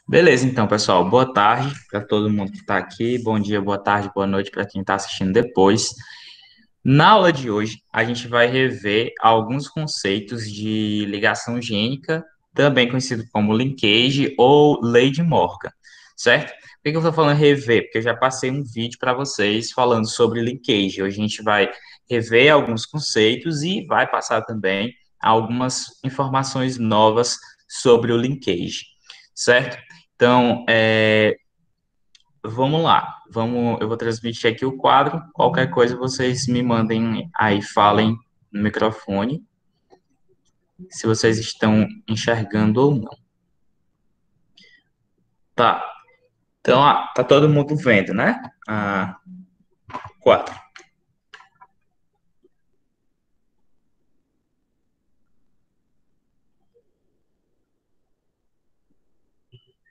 Beleza, então, pessoal. Boa tarde para todo mundo que está aqui. Bom dia, boa tarde, boa noite para quem está assistindo depois. Na aula de hoje, a gente vai rever alguns conceitos de ligação gênica, também conhecido como linkage ou lei de Morgan, certo? Por que que eu estou falando rever? Porque eu já passei um vídeo para vocês falando sobre linkage. Hoje a gente vai rever alguns conceitos e vai passar também algumas informações novas sobre o linkage, certo? Então, vamos lá. Eu vou transmitir aqui o quadro. Qualquer coisa vocês me mandem aí, falem no microfone, se vocês estão enxergando ou não. Tá. Então, tá todo mundo vendo, né? Quadro.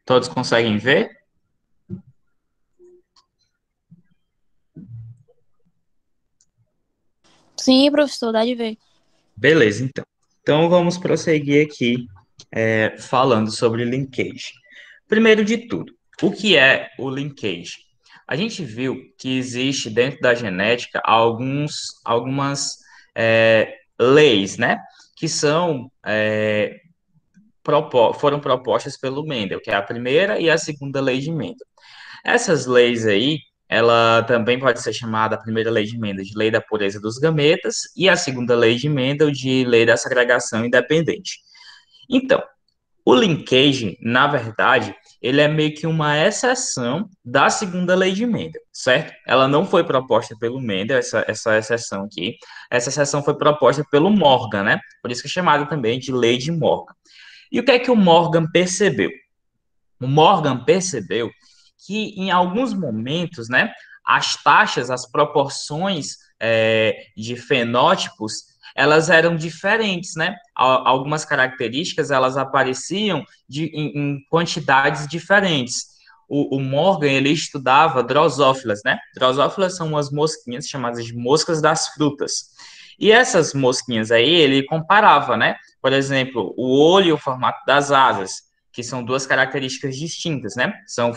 Todos conseguem ver? Sim, professor, dá de ver. Beleza, então. Então, vamos prosseguir aqui, falando sobre linkage. Primeiro de tudo, o que é o linkage? A gente viu que existe dentro da genética algumas leis, né? Que foram propostas pelo Mendel, que é a primeira e a segunda lei de Mendel. Essas leis aí, ela também pode ser chamada a primeira lei de Mendel de lei da pureza dos gametas e a segunda lei de Mendel de lei da segregação independente. Então, o linkage, na verdade, ele é meio que uma exceção da segunda lei de Mendel, certo? Ela não foi proposta pelo Mendel, essa exceção aqui. Essa exceção foi proposta pelo Morgan, né? Por isso que é chamada também de lei de Morgan. E o que é que o Morgan percebeu? O Morgan percebeu que em alguns momentos, né, as taxas, as proporções de fenótipos, elas eram diferentes, né? Algumas características elas apareciam em quantidades diferentes. O Morgan ele estudava drosófilas, né? Drosófilas são umas mosquinhas chamadas de moscas das frutas. E essas mosquinhas aí ele comparava, né? Por exemplo, o olho e o formato das asas que são duas características distintas, né? São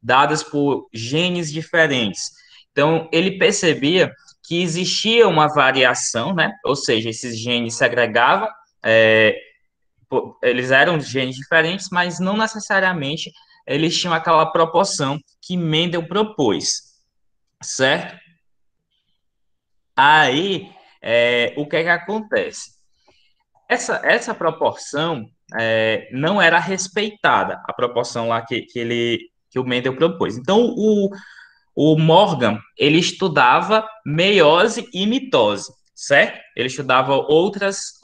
dadas por genes diferentes. Então, ele percebia que existia uma variação, né? Ou seja, esses genes se agregavam, eles eram genes diferentes, mas não necessariamente eles tinham aquela proporção que Mendel propôs, certo? Aí, o que é que acontece? Essa proporção não era respeitada, a proporção lá que o Mendel propôs. Então, o Morgan, ele estudava meiose e mitose, certo? Ele estudava outras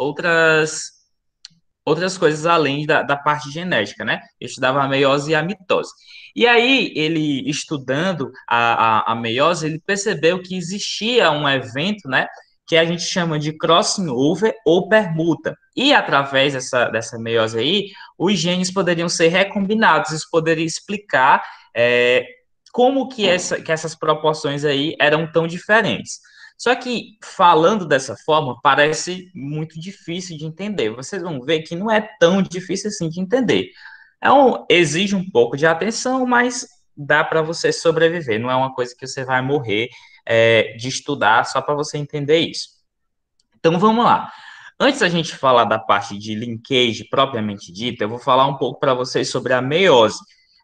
coisas além da parte genética, né? Ele estudava a meiose e a mitose. E aí, ele estudando a meiose, ele percebeu que existia um evento, né? Que a gente chama de crossing over ou permuta. E através dessa meiose aí, os genes poderiam ser recombinados. Isso poderia explicar como que essas proporções aí eram tão diferentes. Só que falando dessa forma parece muito difícil de entender. Vocês vão ver que não é tão difícil assim de entender. Exige um pouco de atenção, mas dá para você sobreviver. Não é uma coisa que você vai morrer de estudar só para você entender isso. Então vamos lá. Antes da gente falar da parte de linkage propriamente dita, eu vou falar um pouco para vocês sobre a meiose.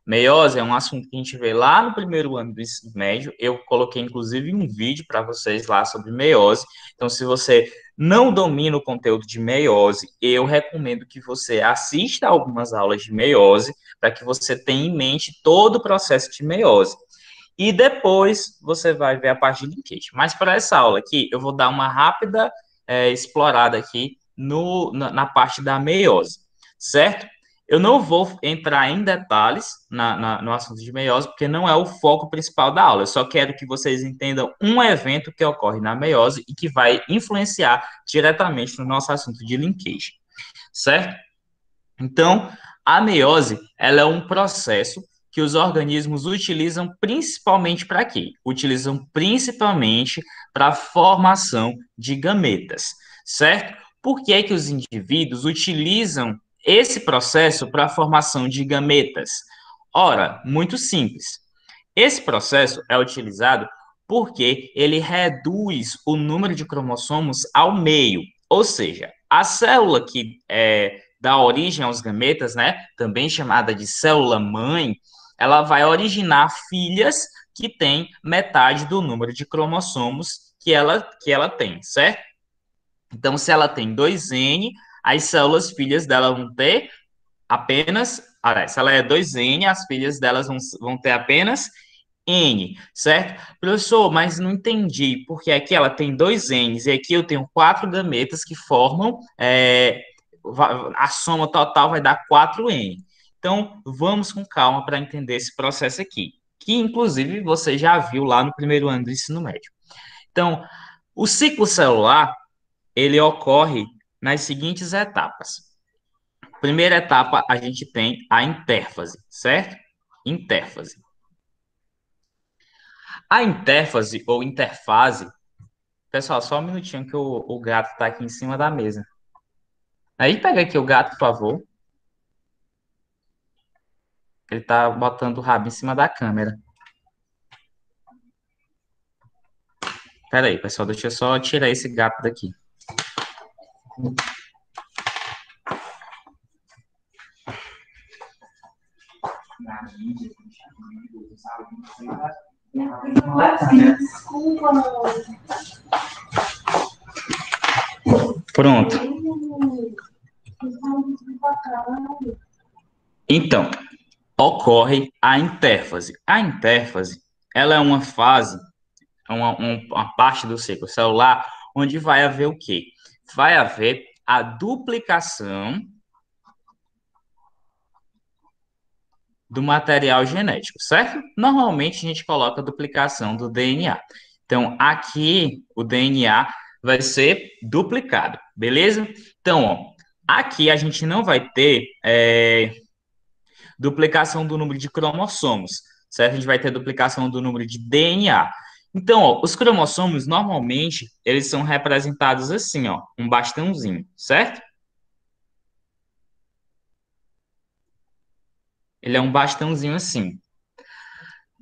Meiose é um assunto que a gente vê lá no primeiro ano do ensino médio. Eu coloquei, inclusive, um vídeo para vocês lá sobre meiose. Então, se você não domina o conteúdo de meiose, eu recomendo que você assista algumas aulas de meiose para que você tenha em mente todo o processo de meiose. E depois você vai ver a parte de linkage. Mas para essa aula aqui, eu vou dar uma rápida explorada aqui na parte da meiose, certo? Eu não vou entrar em detalhes no assunto de meiose, porque não é o foco principal da aula. Eu só quero que vocês entendam um evento que ocorre na meiose e que vai influenciar diretamente no nosso assunto de linkage, certo? Então, a meiose, ela é um processo que os organismos utilizam principalmente para quê? Utilizam principalmente para a formação de gametas, certo? Por que é que os indivíduos utilizam esse processo para a formação de gametas? Ora, muito simples. Esse processo é utilizado porque ele reduz o número de cromossomos ao meio, ou seja, a célula que dá origem aos gametas, né, também chamada de célula-mãe, ela vai originar filhas que têm metade do número de cromossomos que ela tem, certo? Então, se ela tem 2N, as células filhas dela vão ter apenas. Se ela é 2N, as filhas delas vão ter apenas N, certo? Professor, mas não entendi, porque aqui ela tem 2Ns e aqui eu tenho 4 gametas que formam, a soma total vai dar 4N. Então, vamos com calma para entender esse processo aqui, que inclusive você já viu lá no primeiro ano do ensino médio. Então, o ciclo celular, ele ocorre nas seguintes etapas. Primeira etapa, a gente tem a intérfase, certo? Intérfase. A intérfase ou interfase, pessoal, só um minutinho que o gato tá aqui em cima da mesa. Aí pega aqui o gato, por favor. Ele tá botando o rabo em cima da câmera. Pera aí, pessoal, deixa eu só tirar esse gato daqui. Pronto. Então, ocorre a intérfase. A intérfase, ela é uma fase, uma parte do ciclo celular onde vai haver o quê? Vai haver a duplicação do material genético, certo? Normalmente a gente coloca a duplicação do DNA. Então, aqui o DNA vai ser duplicado, beleza? Então, ó, aqui a gente não vai ter duplicação do número de cromossomos, certo? A gente vai ter duplicação do número de DNA. Então, ó, os cromossomos, normalmente, eles são representados assim, ó, um bastãozinho, certo? Ele é um bastãozinho assim.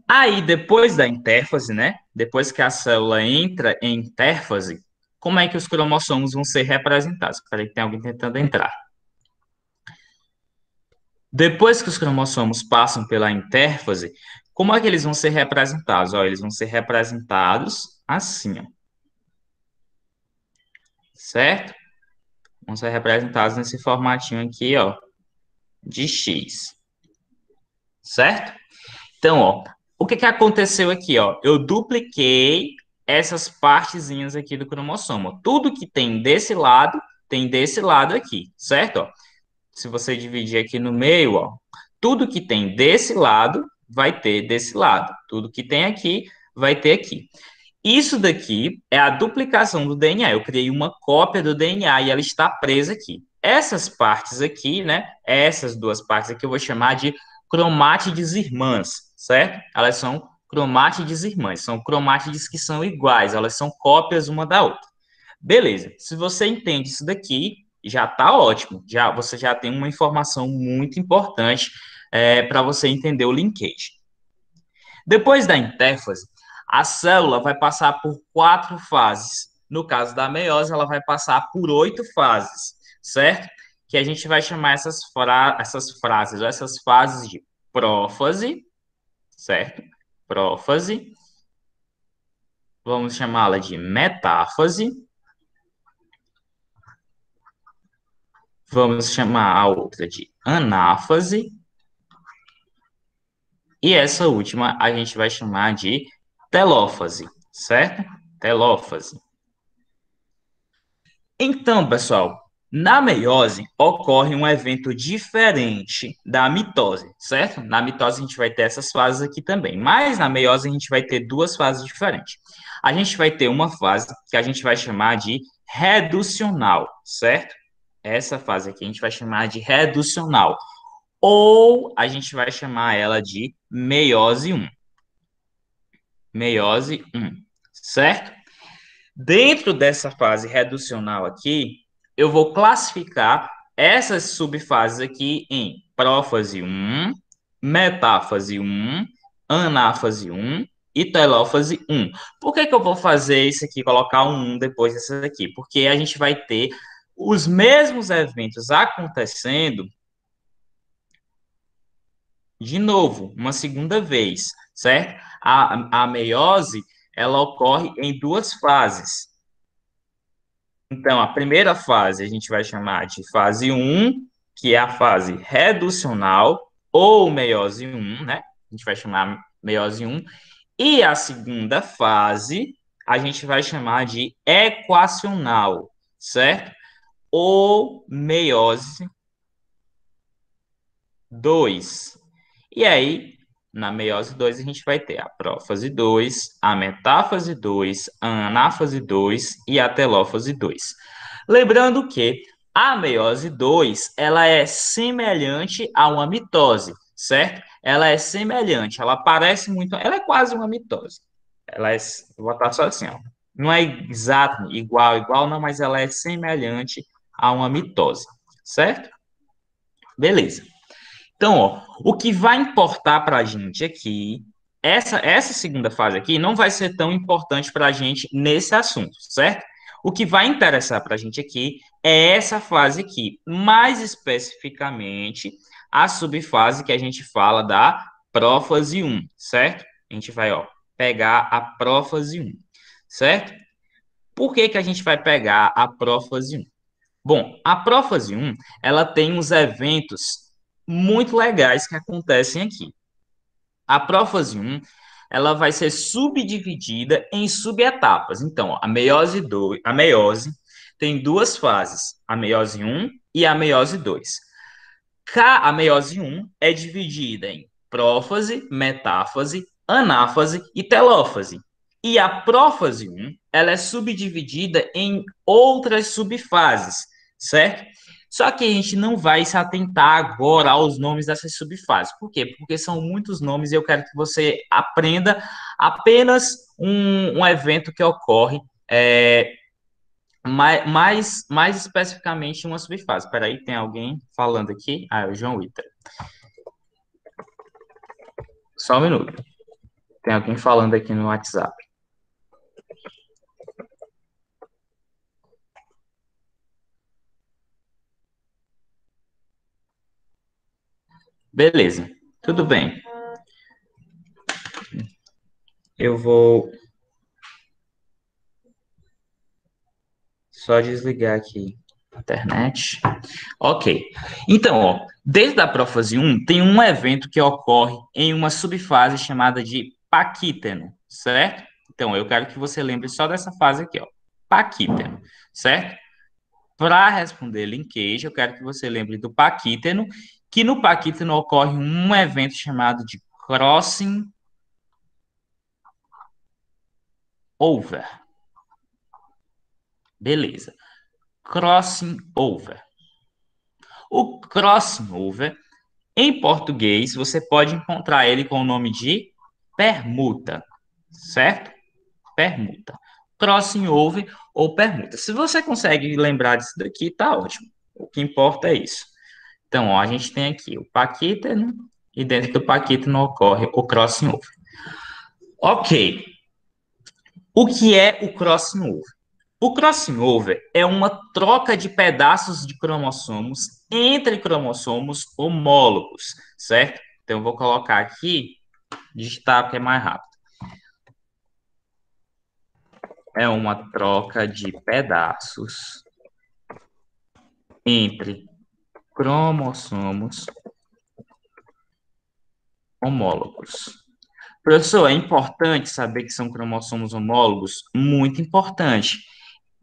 Aí, depois da intérfase, né? Depois que a célula entra em intérfase, como é que os cromossomos vão ser representados? Peraí, tem alguém tentando entrar. Depois que os cromossomos passam pela intérfase, como é que eles vão ser representados? Ó, eles vão ser representados assim, ó, certo? Vão ser representados nesse formatinho aqui, ó, de X, certo? Então, ó, o que que aconteceu aqui, ó? Eu dupliquei essas partezinhas aqui do cromossomo. Tudo que tem desse lado aqui, certo? Ó, se você dividir aqui no meio, ó, tudo que tem desse lado vai ter desse lado. Tudo que tem aqui vai ter aqui. Isso daqui é a duplicação do DNA. Eu criei uma cópia do DNA e ela está presa aqui. Essas partes aqui, né? Essas duas partes aqui eu vou chamar de cromátides irmãs, certo? Elas são cromátides irmãs, são cromátides que são iguais, elas são cópias uma da outra. Beleza. Se você entende isso daqui, já está ótimo. Você já tem uma informação muito importante para você entender o linkage. Depois da intérfase, a célula vai passar por 4 fases. No caso da meiose, ela vai passar por 8 fases, certo? Que a gente vai chamar essas fases de prófase, certo? Prófase. Vamos chamá-la de metáfase. Vamos chamar a outra de anáfase. E essa última a gente vai chamar de telófase, certo? Telófase. Então, pessoal, na meiose ocorre um evento diferente da mitose, certo? Na mitose a gente vai ter essas fases aqui também, mas na meiose a gente vai ter 2 fases diferentes. A gente vai ter uma fase que a gente vai chamar de reducional, certo? Essa fase aqui a gente vai chamar de reducional, ou a gente vai chamar ela de meiose 1. Meiose 1, certo? Dentro dessa fase reducional aqui, eu vou classificar essas subfases aqui em prófase 1, metáfase 1, anáfase 1 e telófase 1. Por que que eu vou fazer isso aqui, colocar um 1 depois dessa aqui? Porque a gente vai ter os mesmos eventos acontecendo de novo, uma segunda vez, certo? A meiose, ela ocorre em duas fases. Então, a primeira fase a gente vai chamar de fase 1, que é a fase reducional, ou meiose 1, né? A gente vai chamar meiose 1. E a segunda fase a gente vai chamar de equacional, certo? Ou meiose 2. E aí, na meiose 2, a gente vai ter a prófase 2, a metáfase 2, a anáfase 2 e a telófase 2. Lembrando que a meiose 2, ela é semelhante a uma mitose, certo? Ela é semelhante, ela parece muito, ela é quase uma mitose. Ela é, vou botar só assim, ó. Não é exato, igual não, mas ela é semelhante a uma mitose, certo? Beleza. Então, ó, o que vai importar para a gente aqui, essa segunda fase aqui não vai ser tão importante para a gente nesse assunto, certo? O que vai interessar para a gente aqui é essa fase aqui, mais especificamente a subfase que a gente fala da prófase 1, certo? A gente vai, ó, pegar a prófase 1, certo? Por que que a gente vai pegar a prófase 1? Bom, a prófase 1, ela tem uns eventos muito legais que acontecem aqui. A prófase 1, ela vai ser subdividida em subetapas. Então, ó, a meiose tem duas fases, a meiose 1 e a meiose 2. A meiose 1 é dividida em prófase, metáfase, anáfase e telófase. E a prófase 1, ela é subdividida em outras subfases, certo? Só que a gente não vai se atentar agora aos nomes dessas subfases. Por quê? Porque são muitos nomes e eu quero que você aprenda apenas um evento que ocorre mais especificamente em uma subfase. Espera aí, tem alguém falando aqui? Ah, é o João Ita. Só um minuto. Tem alguém falando aqui no WhatsApp. Beleza, tudo bem. Eu vou só desligar aqui a internet. Ok. Então, ó, desde a prófase 1, tem um evento que ocorre em uma subfase chamada de paquíteno, certo? Então, eu quero que você lembre só dessa fase aqui, ó. Paquíteno, certo? Para responder linkage, eu quero que você lembre do paquíteno, que no paquíteno ocorre um evento chamado de crossing over. Beleza. Crossing over. O crossing over, em português, você pode encontrar ele com o nome de permuta, certo? Permuta. Crossing over ou permuta. Se você consegue lembrar disso daqui, tá ótimo. O que importa é isso. Então, ó, a gente tem aqui o paquíteno e dentro do paquíteno ocorre o crossing over. Ok. O que é o crossing over? O crossing over é uma troca de pedaços de cromossomos entre cromossomos homólogos, certo? Então, eu vou colocar aqui, digitar porque é mais rápido. É uma troca de pedaços entre cromossomos homólogos. Professor, é importante saber que são cromossomos homólogos? Muito importante.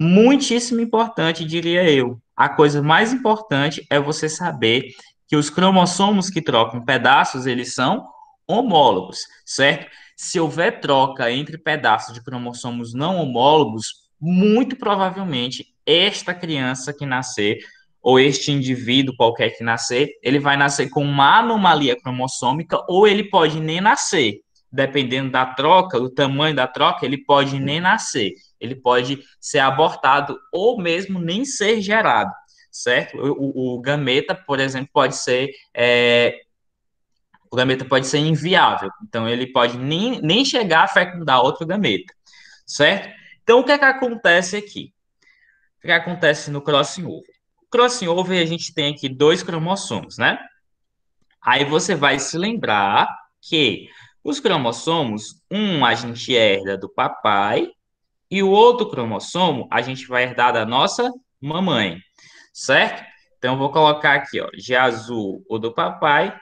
Muitíssimo importante, diria eu. A coisa mais importante é você saber que os cromossomos que trocam pedaços, eles são homólogos, certo? Se houver troca entre pedaços de cromossomos não homólogos, muito provavelmente esta criança que nascer, ou este indivíduo qualquer que nascer, ele vai nascer com uma anomalia cromossômica, ou ele pode nem nascer. Dependendo da troca, do tamanho da troca, ele pode nem nascer. Ele pode ser abortado ou mesmo nem ser gerado, certo? O gameta, por exemplo, o gameta pode ser inviável, então ele pode nem chegar a fecundar outro gameta, certo? Então, o que é que acontece aqui? O que acontece no crossing over? Crossing over, a gente tem aqui dois cromossomos, né? Aí você vai se lembrar que os cromossomos, um a gente herda do papai e o outro cromossomo a gente vai herdar da nossa mamãe, certo? Então eu vou colocar aqui, ó, de azul o do papai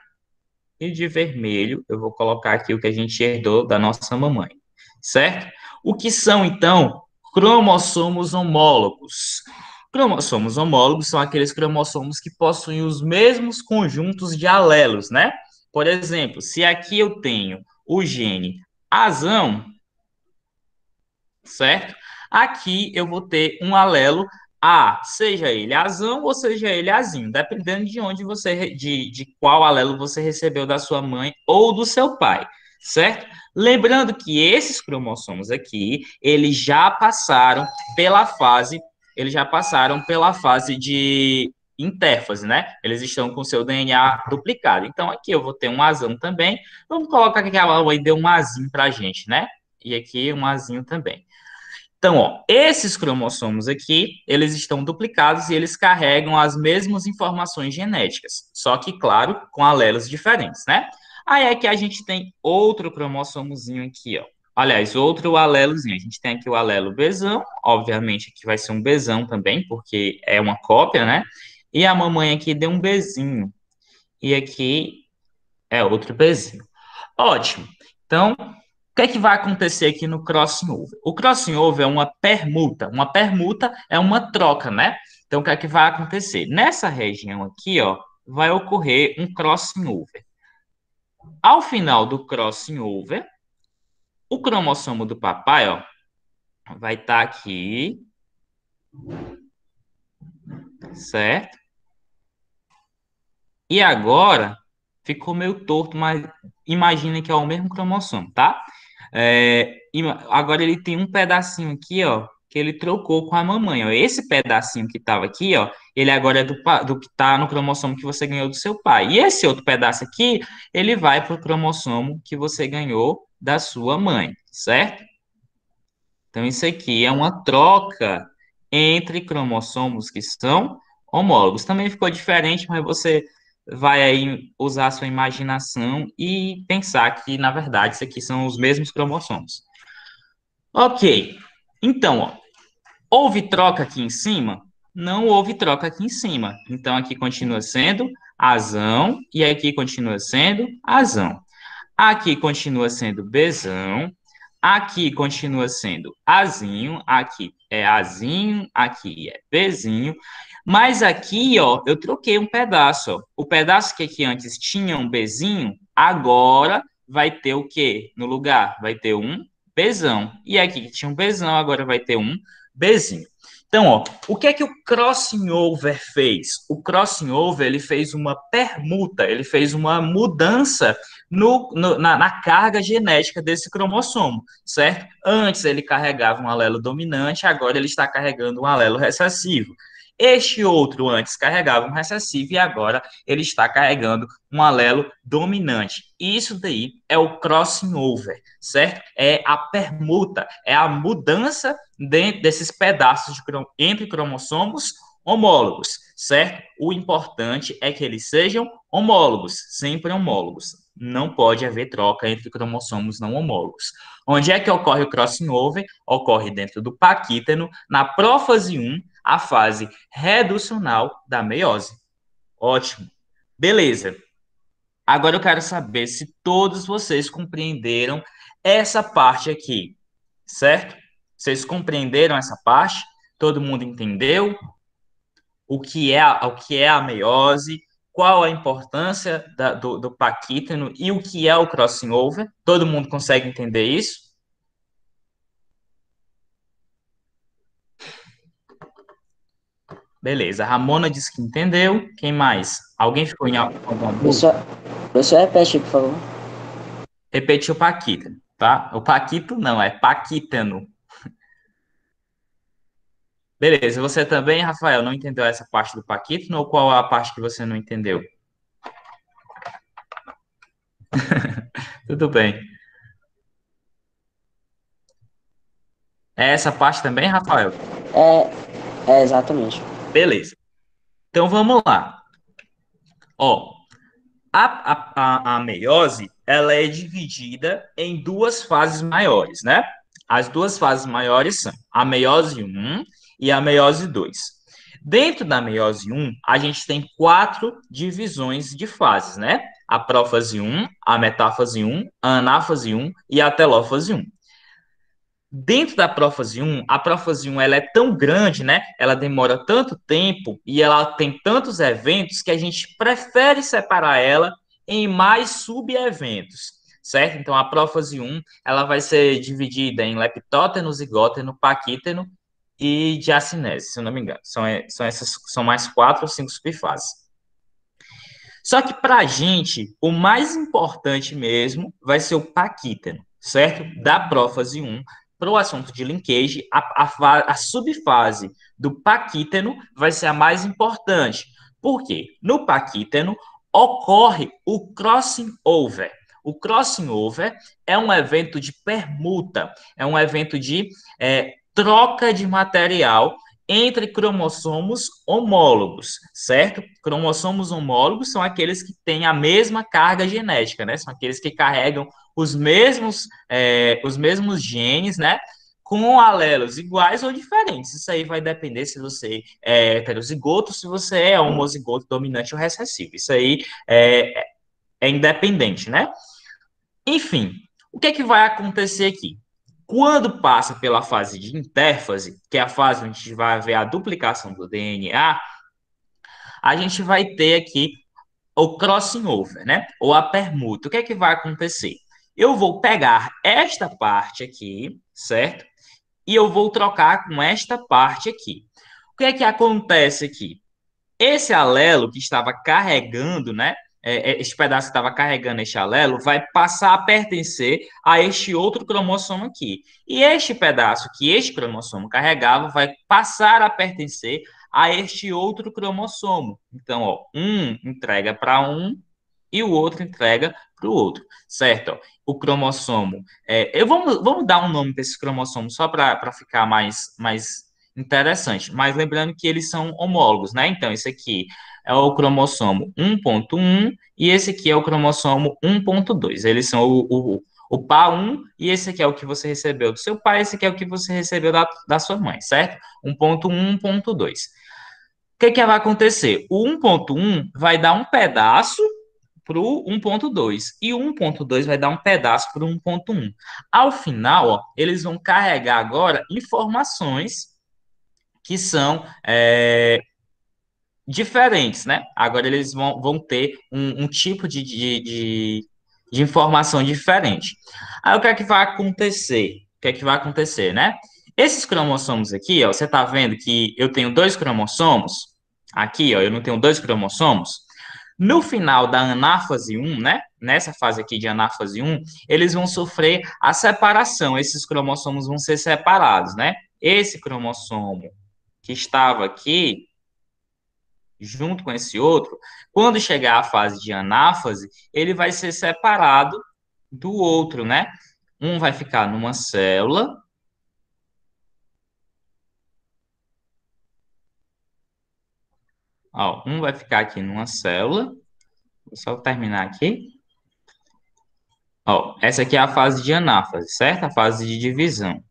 e de vermelho eu vou colocar aqui o que a gente herdou da nossa mamãe, certo? O que são então cromossomos homólogos? Cromossomos homólogos são aqueles cromossomos que possuem os mesmos conjuntos de alelos, né? Por exemplo, se aqui eu tenho o gene azão, certo? Aqui eu vou ter um alelo A, seja ele azão ou seja ele azinho, dependendo de onde de qual alelo você recebeu da sua mãe ou do seu pai, certo? Lembrando que esses cromossomos aqui, eles já passaram pela fase de intérfase, né? Eles estão com seu DNA duplicado. Então aqui eu vou ter um azão também. Vamos colocar que a mamãe deu um azinho pra gente, né? E aqui um azinho também. Então, ó, esses cromossomos aqui, eles estão duplicados e eles carregam as mesmas informações genéticas, só que, claro, com alelos diferentes, né? Aí é que a gente tem outro cromossomozinho aqui, ó. Aliás, outro alelozinho. A gente tem aqui o alelo Bzão, obviamente aqui vai ser um Bzão também, porque é uma cópia, né? E a mamãe aqui deu um Bzinho. E aqui é outro Bzinho. Ótimo. Então, o que é que vai acontecer aqui no crossing over? O crossing over é uma permuta. Uma permuta é uma troca, né? Então, o que é que vai acontecer? Nessa região aqui, ó, vai ocorrer um crossing over. Ao final do crossing over, o cromossomo do papai, ó, vai estar aqui, certo? E agora ficou meio torto, mas imagina que é o mesmo cromossomo, tá? Agora ele tem um pedacinho aqui, ó, que ele trocou com a mamãe, ó. Esse pedacinho que estava aqui, ó, ele agora é do que está no cromossomo que você ganhou do seu pai. E esse outro pedaço aqui, ele vai para o cromossomo que você ganhou da sua mãe, certo? Então isso aqui é uma troca entre cromossomos que são homólogos. Também ficou diferente, mas você vai aí usar a sua imaginação e pensar que, na verdade, isso aqui são os mesmos cromossomos. Ok. Então, ó, houve troca aqui em cima? Não houve troca aqui em cima. Então, aqui continua sendo azão e aqui continua sendo azão. Aqui continua sendo Bzão. Aqui continua sendo Azinho. Aqui é Azinho. Aqui é Bzinho. Mas aqui, ó, eu troquei um pedaço. Ó. O pedaço que aqui antes tinha um Bzinho, agora vai ter o quê no lugar? Vai ter um Bzão. E aqui que tinha um Bzão, agora vai ter um Bzinho. Então, ó, o que é que o crossing over fez? O crossing over, ele fez uma permuta, ele fez uma mudança na carga genética desse cromossomo, certo? Antes ele carregava um alelo dominante, agora ele está carregando um alelo recessivo. Este outro antes carregava um recessivo e agora ele está carregando um alelo dominante. Isso daí é o crossing over, certo? É a permuta, é a mudança dentro desses pedaços entre cromossomos homólogos, certo? O importante é que eles sejam homólogos, sempre homólogos. Não pode haver troca entre cromossomos não homólogos. Onde é que ocorre o crossing over? Ocorre dentro do paquítano, na prófase 1, a fase reducional da meiose. Ótimo. Beleza. Agora eu quero saber se todos vocês compreenderam essa parte aqui, certo? Vocês compreenderam essa parte? Todo mundo entendeu o que é a meiose, qual a importância do paquítano e o que é o crossing over? Todo mundo consegue entender isso? Beleza. A Ramona disse que entendeu. Quem mais? Alguém ficou em alguma dúvida? Professor, professor, repete, por favor. Repetiu o paquítano, tá? O paquito não, é paquítano. Beleza, você também, Rafael, não entendeu essa parte do paquítono ou qual a parte que você não entendeu? Tudo bem. É essa parte também, Rafael? É exatamente. Beleza. Então vamos lá. Ó, a meiose, ela é dividida em duas fases maiores, né? As duas fases maiores são a meiose um e a meiose 2. Dentro da meiose um, a gente tem quatro divisões de fases, né? A prófase um, a metáfase um, a anáfase um e a telófase um. Dentro da prófase um, a prófase um ela é tão grande, né? Ela demora tanto tempo e ela tem tantos eventos que a gente prefere separar ela em mais subeventos, certo? Então a prófase um, ela vai ser dividida em leptóteno, zigóteno, paquíteno e diacinese, se eu não me engano. São mais quatro ou cinco subfases. Só que para a gente, o mais importante mesmo vai ser o paquíteno, certo? Da prófase um para o assunto de linkage, a subfase do paquíteno vai ser a mais importante. Por quê? No paquíteno ocorre o crossing over. O crossing over é um evento de permuta, é um evento de troca de material entre cromossomos homólogos, certo? Cromossomos homólogos são aqueles que têm a mesma carga genética, né? São aqueles que carregam os mesmos genes, né? Com alelos iguais ou diferentes. Isso aí vai depender se você é heterozigoto, se você é homozigoto dominante ou recessivo. Isso aí é independente, né? Enfim, o que é que vai acontecer aqui? Quando passa pela fase de intérfase, que é a fase onde a gente vai ver a duplicação do DNA, a gente vai ter aqui o crossing over, né? Ou a permuta. O que é que vai acontecer? Eu vou pegar esta parte aqui, certo? E eu vou trocar com esta parte aqui. O que é que acontece aqui? Esse alelo que estava carregando, né? Este pedaço que estava carregando este alelo vai passar a pertencer a este outro cromossomo aqui. E este pedaço que este cromossomo carregava vai passar a pertencer a este outro cromossomo. Então, ó, um entrega para um e o outro entrega para o outro, certo? O cromossomo. Vamos dar um nome para esse cromossomo só para ficar mais interessante. Mas lembrando que eles são homólogos, né? Então, esse aqui é o cromossomo 1.1 e esse aqui é o cromossomo 1.2. Eles são o PA1 e esse aqui é o que você recebeu do seu pai, esse aqui é o que você recebeu da sua mãe, certo? 1.1, 1.2. O que, que vai acontecer? O 1.1 vai dar um pedaço para o 1.2 e o 1.2 vai dar um pedaço para o 1.1. Ao final, ó, eles vão carregar agora informações que são diferentes, né? Agora eles vão ter um tipo de informação diferente. Aí o que é que vai acontecer? O que é que vai acontecer, né? Esses cromossomos aqui, ó, você tá vendo que eu tenho dois cromossomos? Aqui, ó, eu não tenho dois cromossomos? No final da anáfase um, né? Nessa fase aqui de anáfase um, eles vão sofrer a separação. Esses cromossomos vão ser separados, né? Esse cromossomo que estava aqui, junto com esse outro, quando chegar à fase de anáfase, ele vai ser separado do outro, né? Um vai ficar numa célula. Ó, um vai ficar aqui numa célula. Vou só terminar aqui. Ó, essa aqui é a fase de anáfase, certo? A fase de divisão.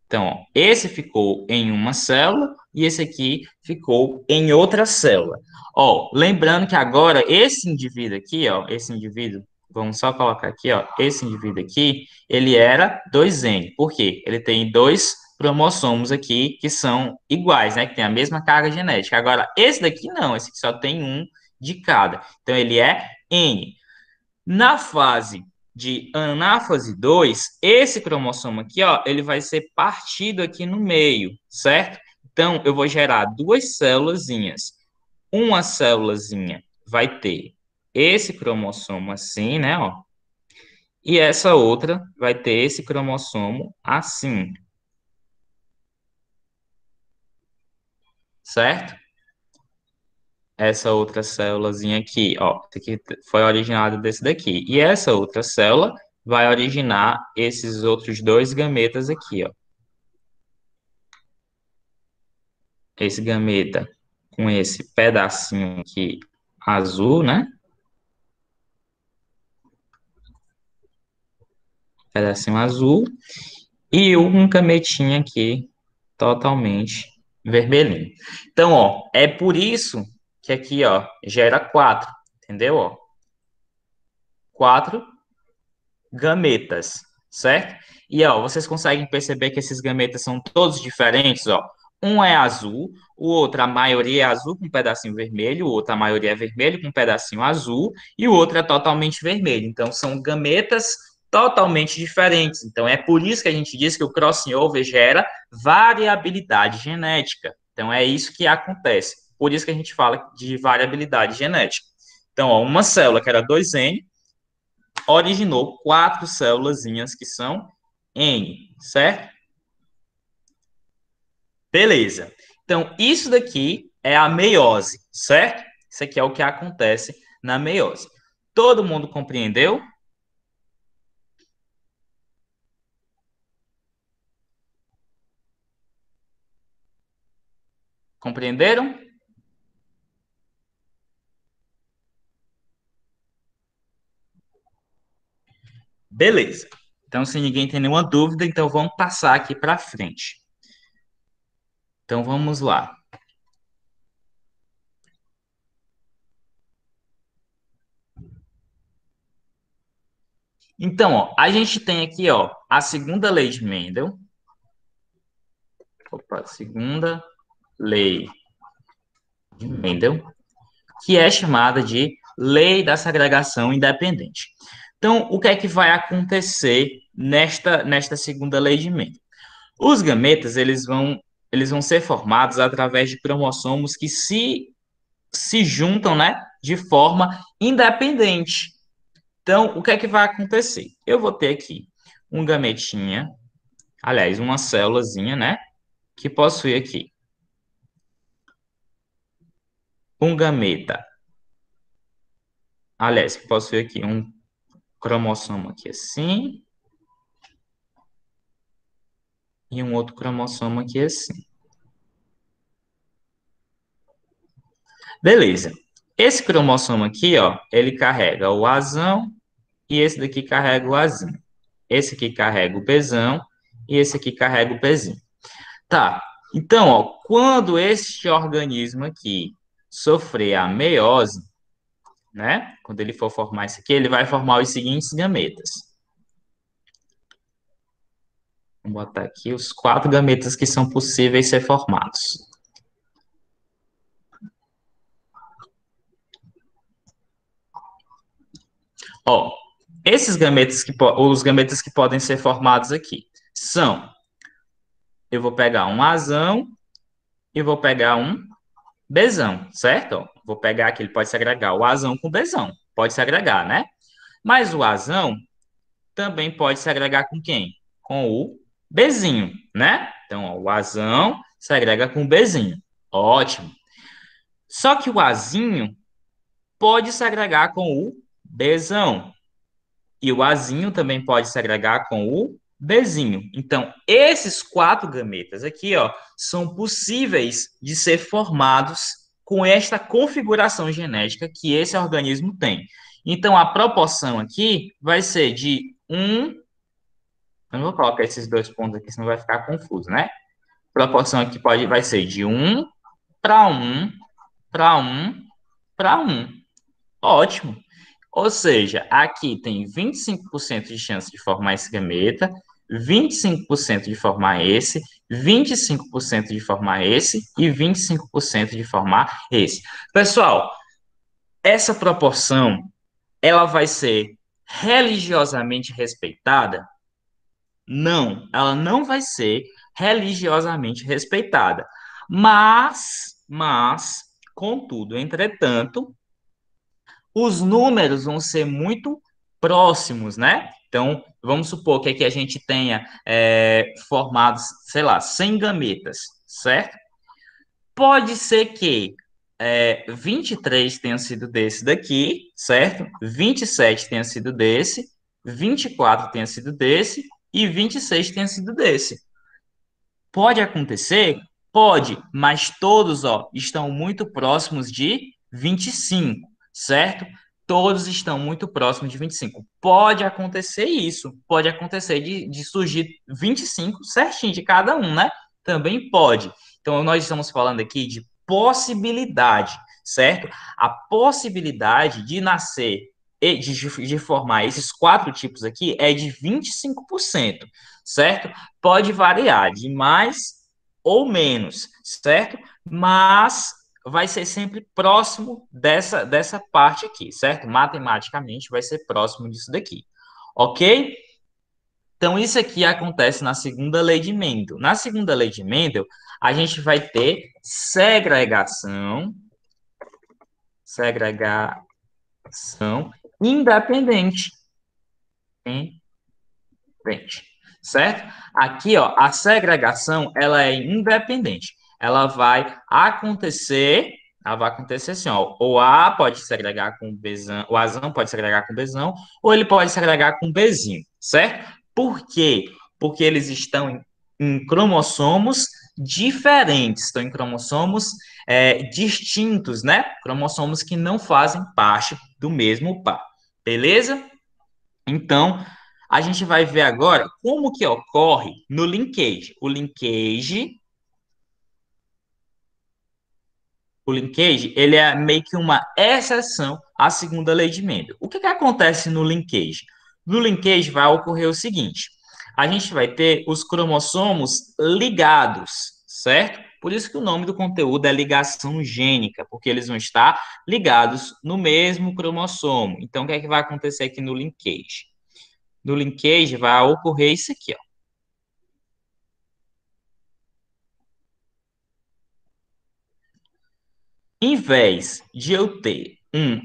Então, ó, esse ficou em uma célula e esse aqui ficou em outra célula. Ó, lembrando que agora esse indivíduo aqui, ó, esse indivíduo, vamos só colocar aqui, ó, esse indivíduo aqui, ele era 2N. Por quê? Ele tem dois cromossomos aqui que são iguais, né? Que tem a mesma carga genética. Agora, esse daqui não, esse aqui só tem um de cada. Então, ele é N. Na fase de anáfase 2, esse cromossomo aqui, ó, ele vai ser partido aqui no meio, certo? Então, eu vou gerar duas célulazinhas. Uma célulazinha vai ter esse cromossomo assim, né, ó. E essa outra vai ter esse cromossomo assim. certo? Essa outra célulazinha aqui, ó, isso aqui foi originada desse daqui. E essa outra célula vai originar esses outros dois gametas aqui, ó. Esse gameta com esse pedacinho aqui azul, né? Pedacinho azul. E um gametinha aqui totalmente vermelhinho. Então, ó, é por isso que aqui, ó, gera 4, entendeu? Ó, 4 gametas, certo? E, ó, vocês conseguem perceber que esses gametas são todos diferentes, ó. Um é azul, o outro, a maioria é azul com um pedacinho vermelho, o outro, a maioria é vermelho com um pedacinho azul, e o outro é totalmente vermelho. Então, são gametas totalmente diferentes. Então, é por isso que a gente diz que o crossing over gera variabilidade genética. Então, é isso que acontece. Por isso que a gente fala de variabilidade genética. Então, ó, uma célula que era 2N, originou 4 célulazinhas que são N, certo? Beleza. Então, isso daqui é a meiose, certo? Isso aqui é o que acontece na meiose. Todo mundo compreendeu? Compreenderam? Beleza. Então, se ninguém tem nenhuma dúvida, então vamos passar aqui para frente. Então, vamos lá. Então, ó, a gente tem aqui, ó, a segunda lei de Mendel. Opa, segunda lei de Mendel, que é chamada de lei da segregação independente. Então, o que é que vai acontecer nesta segunda lei de Mendel? Os gametas, eles vão ser formados através de cromossomos que se juntam, né, de forma independente. Então, o que é que vai acontecer? Eu vou ter aqui um gametinha, aliás, uma célulazinha, né, que possui aqui um gameta, aliás, que possui aqui um cromossomo aqui assim, e um outro cromossomo aqui assim. Beleza. Esse cromossomo aqui, ó, ele carrega o Azão e esse daqui carrega o Azinho. Esse aqui carrega o Bzão e esse aqui carrega o Pzinho. Tá. Então, ó, quando este organismo aqui sofrer a meiose, né? Quando ele for formar isso aqui, ele vai formar os seguintes gametas. Vou botar aqui os 4 gametas que são possíveis ser formados. Ó, esses gametas os gametas que podem ser formados aqui são, eu vou pegar um Azão e vou pegar um Bzão, certo? Ó, vou pegar aqui, ele pode se agregar o Azão com o Bzão, pode se agregar, né? Mas o Azão também pode se agregar com quem? Com o Bzinho, né? Então, ó, o Azão se agrega com o Bzinho. Ótimo. Só que o Azinho pode se agregar com o Bzão. E o Azinho também pode se agregar com o Bzinho. Então, esses 4 gametas aqui, ó, são possíveis de ser formados com esta configuração genética que esse organismo tem. Então, a proporção aqui vai ser de 1. Eu não vou colocar esses 2 pontos aqui, senão vai ficar confuso, né? A proporção aqui vai ser de 1 para 1 para 1 para 1. Ótimo. Ou seja, aqui tem 25% de chance de formar esse gameta, 25% de formar esse, 25% de formar esse e 25% de formar esse. Pessoal, essa proporção, ela vai ser religiosamente respeitada? Não, ela não vai ser religiosamente respeitada. Contudo, entretanto, os números vão ser muito próximos, né? Então, vamos supor que aqui a gente tenha formados, sei lá, 100 gametas, certo? Pode ser que 23 tenha sido desse daqui, certo? 27 tenha sido desse, 24 tenha sido desse e 26 tenha sido desse. Pode acontecer? Pode, mas todos, ó, estão muito próximos de 25, certo? Todos estão muito próximos de 25. Pode acontecer isso, pode acontecer de surgir 25 certinho de cada um, né? Também pode. Então, nós estamos falando aqui de possibilidade, certo? A possibilidade de nascer e de formar esses quatro tipos aqui é de 25%, certo? Pode variar de mais ou menos, certo? Mas vai ser sempre próximo dessa parte aqui, certo? Matematicamente vai ser próximo disso daqui, ok? Então, isso aqui acontece na segunda lei de Mendel. Na segunda lei de Mendel, a gente vai ter segregação independente. Independente, certo? Aqui, ó, a segregação, ela é independente. Ela vai acontecer assim, ó, o A pode segregar com Bzão, o Azão pode segregar com Bzão, ou ele pode segregar com Bzinho, certo? Por quê? Porque eles estão em cromossomos diferentes, estão em cromossomos distintos, né? Cromossomos que não fazem parte do mesmo par, beleza? Então, a gente vai ver agora como que ocorre no linkage. O linkage, ele é meio que uma exceção à segunda lei de Mendel. O que que acontece no linkage? No linkage vai ocorrer o seguinte: a gente vai ter os cromossomos ligados, certo? Por isso que o nome do conteúdo é ligação gênica, porque eles vão estar ligados no mesmo cromossomo. Então, o que é que vai acontecer aqui no linkage? No linkage vai ocorrer isso aqui, ó. Em vez de eu ter um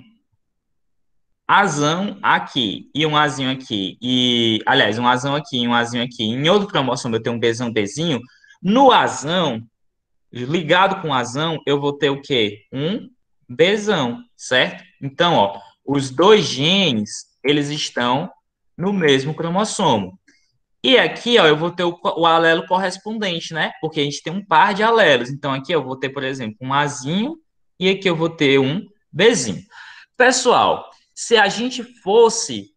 azão aqui e um azinho aqui, aliás, um azão aqui e um azinho aqui, em outro cromossomo eu tenho um Bzão, Bzinho, no azão, ligado com o azão, eu vou ter o quê? Um Bzão, certo? Então, ó, os dois genes, eles estão no mesmo cromossomo. E aqui, ó, eu vou ter o alelo correspondente, né? Porque a gente tem um par de alelos. Então, aqui eu vou ter, por exemplo, um Azinho e aqui eu vou ter um Bzinho. Pessoal, se a gente fosse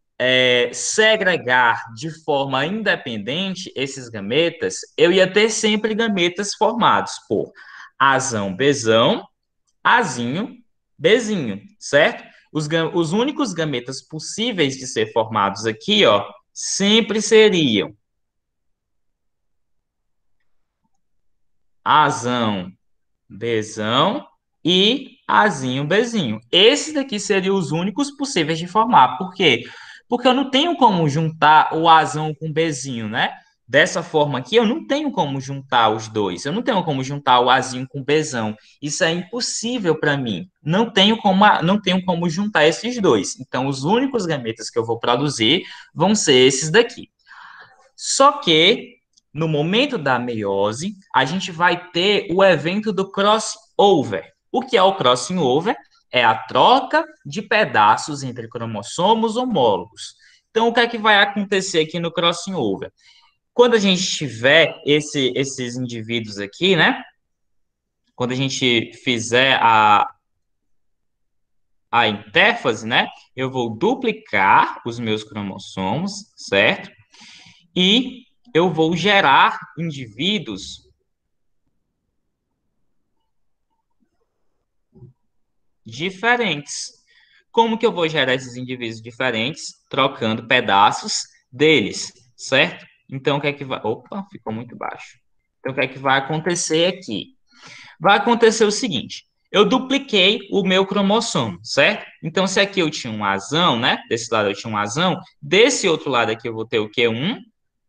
segregar de forma independente esses gametas, eu ia ter sempre gametas formados por Azão, Bzão, Azinho, Bzinho, certo? Os únicos gametas possíveis de ser formados aqui, ó, sempre seriam Azão, Bzão e Azinho, Bzinho. Esses daqui seriam os únicos possíveis de formar. Por quê? Porque eu não tenho como juntar o Azão com o Bzinho, né? Dessa forma aqui, eu não tenho como juntar os dois. Eu não tenho como juntar o Azinho com o Bzão. Isso é impossível para mim. Não tenho como juntar esses dois. Então, os únicos gametas que eu vou produzir vão ser esses daqui. Só que, no momento da meiose, a gente vai ter o evento do crossover. O que é o crossing over? É a troca de pedaços entre cromossomos homólogos. Então, o que é que vai acontecer aqui no crossing over? Quando a gente tiver esses indivíduos aqui, né? Quando a gente fizer a intérfase, né? Eu vou duplicar os meus cromossomos, certo? E eu vou gerar indivíduos diferentes. Como que eu vou gerar esses indivíduos diferentes? Trocando pedaços deles, certo? Então, o que é que vai... Opa, ficou muito baixo. Então, o que é que vai acontecer aqui? Vai acontecer o seguinte, eu dupliquei o meu cromossomo, certo? Então, se aqui eu tinha um azão, né? Desse lado eu tinha um azão, desse outro lado aqui eu vou ter o quê? Um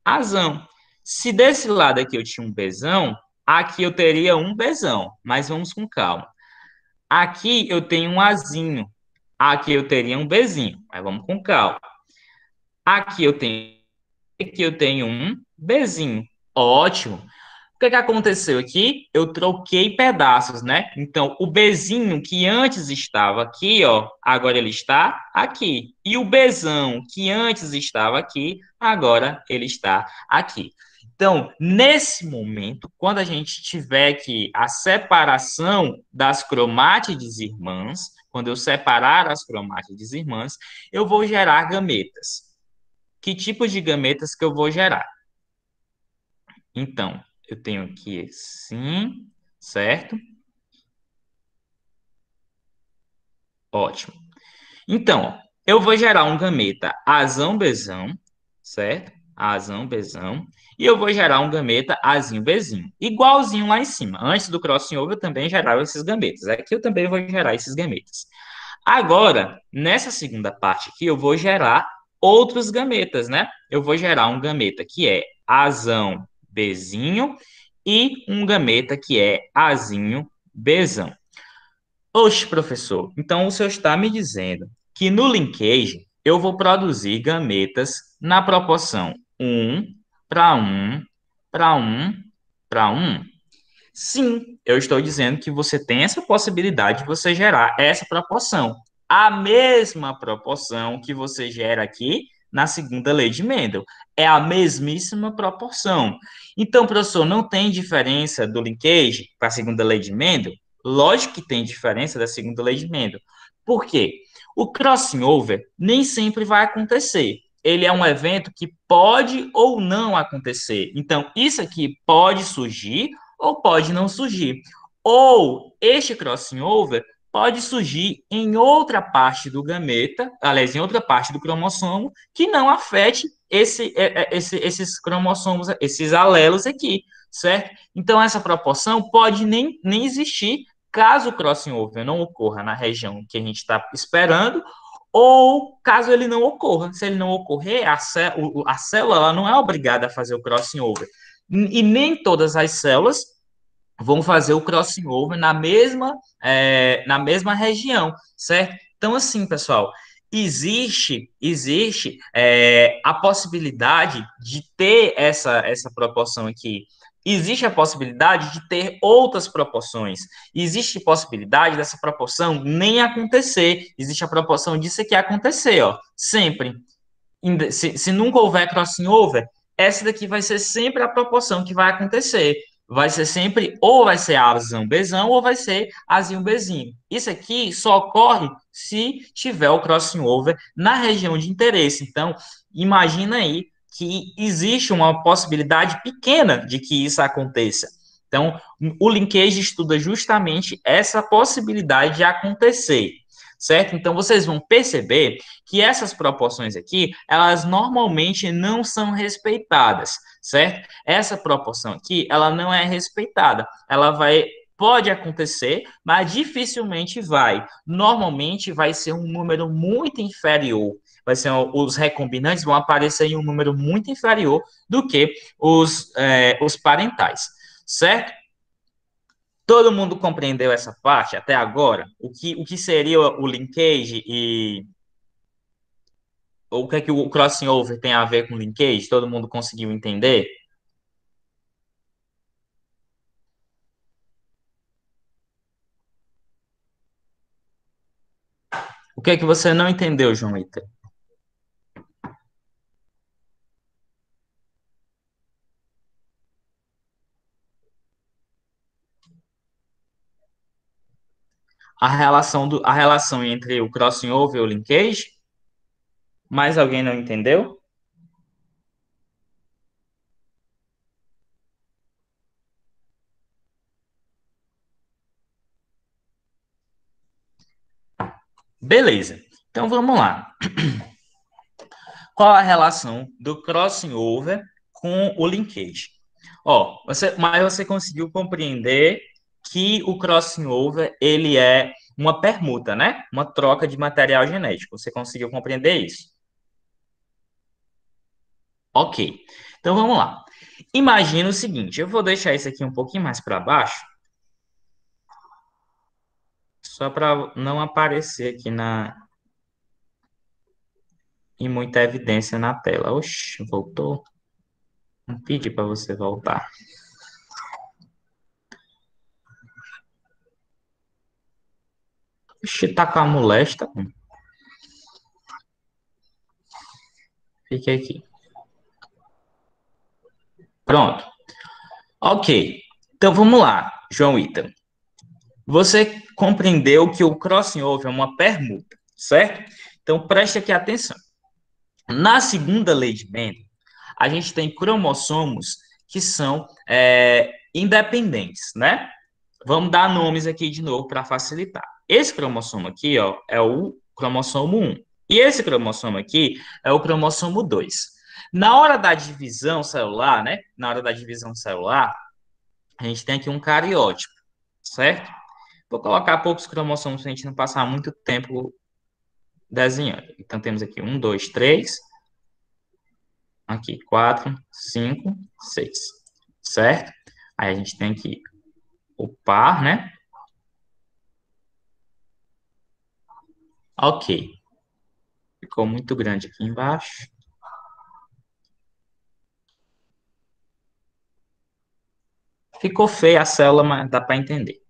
azão. Se desse lado aqui eu tinha um Bzão, aqui eu teria um Bzão, mas vamos com calma. Aqui eu tenho um Azinho, aqui eu teria um Bzinho, mas vamos com calma. Aqui eu tenho um Bzinho, ótimo. que aconteceu aqui? Eu troquei pedaços, né? Então, o Bzinho que antes estava aqui, ó, agora ele está aqui. E o Bzão que antes estava aqui, agora ele está aqui. Então, nesse momento, quando a gente tiver aqui a separação das cromátides irmãs, quando eu separar as cromátides irmãs, eu vou gerar gametas. Que tipo de gametas que eu vou gerar? Então, eu tenho aqui sim, certo? Ótimo. Então, ó, eu vou gerar um gameta azão bezão, certo? Azão bezão. E eu vou gerar um gameta azinho bezinho. Igualzinho lá em cima. Antes do crossing over, eu também gerava esses gametas. Aqui eu também vou gerar esses gametas. Agora, nessa segunda parte aqui, eu vou gerar outros gametas, né? Eu vou gerar um gameta que é azão bezinho e um gameta que é azinho bezão. Oxe, professor, então o senhor está me dizendo que no linkage eu vou produzir gametas na proporção um para um para um para um? Sim, eu estou dizendo que você tem essa possibilidade de você gerar essa proporção. A mesma proporção que você gera aqui na segunda lei de Mendel. É a mesmíssima proporção. Então, professor, não tem diferença do linkage para a segunda lei de Mendel? Lógico que tem diferença da segunda lei de Mendel. Por quê? O crossing over nem sempre vai acontecer. Ele é um evento que pode ou não acontecer. Então, isso aqui pode surgir ou pode não surgir. Ou este crossing over pode surgir em outra parte do gameta, aliás, em outra parte do cromossomo, que não afete esses cromossomos, esses alelos aqui, certo? Então, essa proporção pode nem existir caso o crossing over não ocorra na região que a gente está esperando, ou caso ele não ocorra. Se ele não ocorrer, a célula ela não é obrigada a fazer o crossing over. E nem todas as células vão fazer o crossing over na mesma região, certo? Então, assim, pessoal, existe a possibilidade de ter essa proporção aqui. Existe a possibilidade de ter outras proporções. Existe a possibilidade dessa proporção nem acontecer. Existe a proporção disso aqui acontecer, ó, sempre. Se nunca houver crossing over, essa daqui vai ser sempre a proporção que vai acontecer. Vai ser sempre, ou vai ser Azão Bezão, ou vai ser Azinho Bezinho. Isso aqui só ocorre se tiver o crossing over na região de interesse. Então, imagina aí que existe uma possibilidade pequena de que isso aconteça. Então, o linkage estuda justamente essa possibilidade de acontecer, certo? Então, vocês vão perceber que essas proporções aqui, elas normalmente não são respeitadas, certo? Essa proporção aqui, ela não é respeitada. Pode acontecer, mas dificilmente vai. Normalmente vai ser um número muito inferior. Os recombinantes vão aparecer em um número muito inferior do que os parentais, certo? Todo mundo compreendeu essa parte até agora? O que seria o linkage e o que é que o crossing over tem a ver com linkage? Todo mundo conseguiu entender? O que é que você não entendeu, João Ita? A relação entre o crossing over e o linkage? Mais alguém não entendeu? Beleza. Então vamos lá. Qual a relação do crossing over com o linkage? Mas você conseguiu compreender que o crossing over ele é uma permuta, né? Uma troca de material genético. Você conseguiu compreender isso? Ok. Então vamos lá. Imagina o seguinte, eu vou deixar isso aqui um pouquinho mais para baixo, só para não aparecer aqui em muita evidência na tela. Oxe, voltou. Não pedi para você voltar. Ixi, tá com a molesta. Fiquei aqui. Pronto. Ok. Então vamos lá, João Ítalo. Você compreendeu que o crossing over é uma permuta, certo? Então preste aqui atenção. Na segunda lei de Mendel, a gente tem cromossomos que são independentes, né? Vamos dar nomes aqui de novo para facilitar. Esse cromossomo aqui, ó, é o cromossomo 1. E esse cromossomo aqui é o cromossomo 2. Na hora da divisão celular, né? Na hora da divisão celular, a gente tem aqui um cariótipo, certo? Vou colocar poucos cromossomos para a gente não passar muito tempo desenhando. Então, temos aqui 1, 2, 3. Aqui, 4, 5, 6. Certo? Aí a gente tem aqui o par, né? Ok. Ficou muito grande aqui embaixo. Ficou feia a célula, mas dá para entender.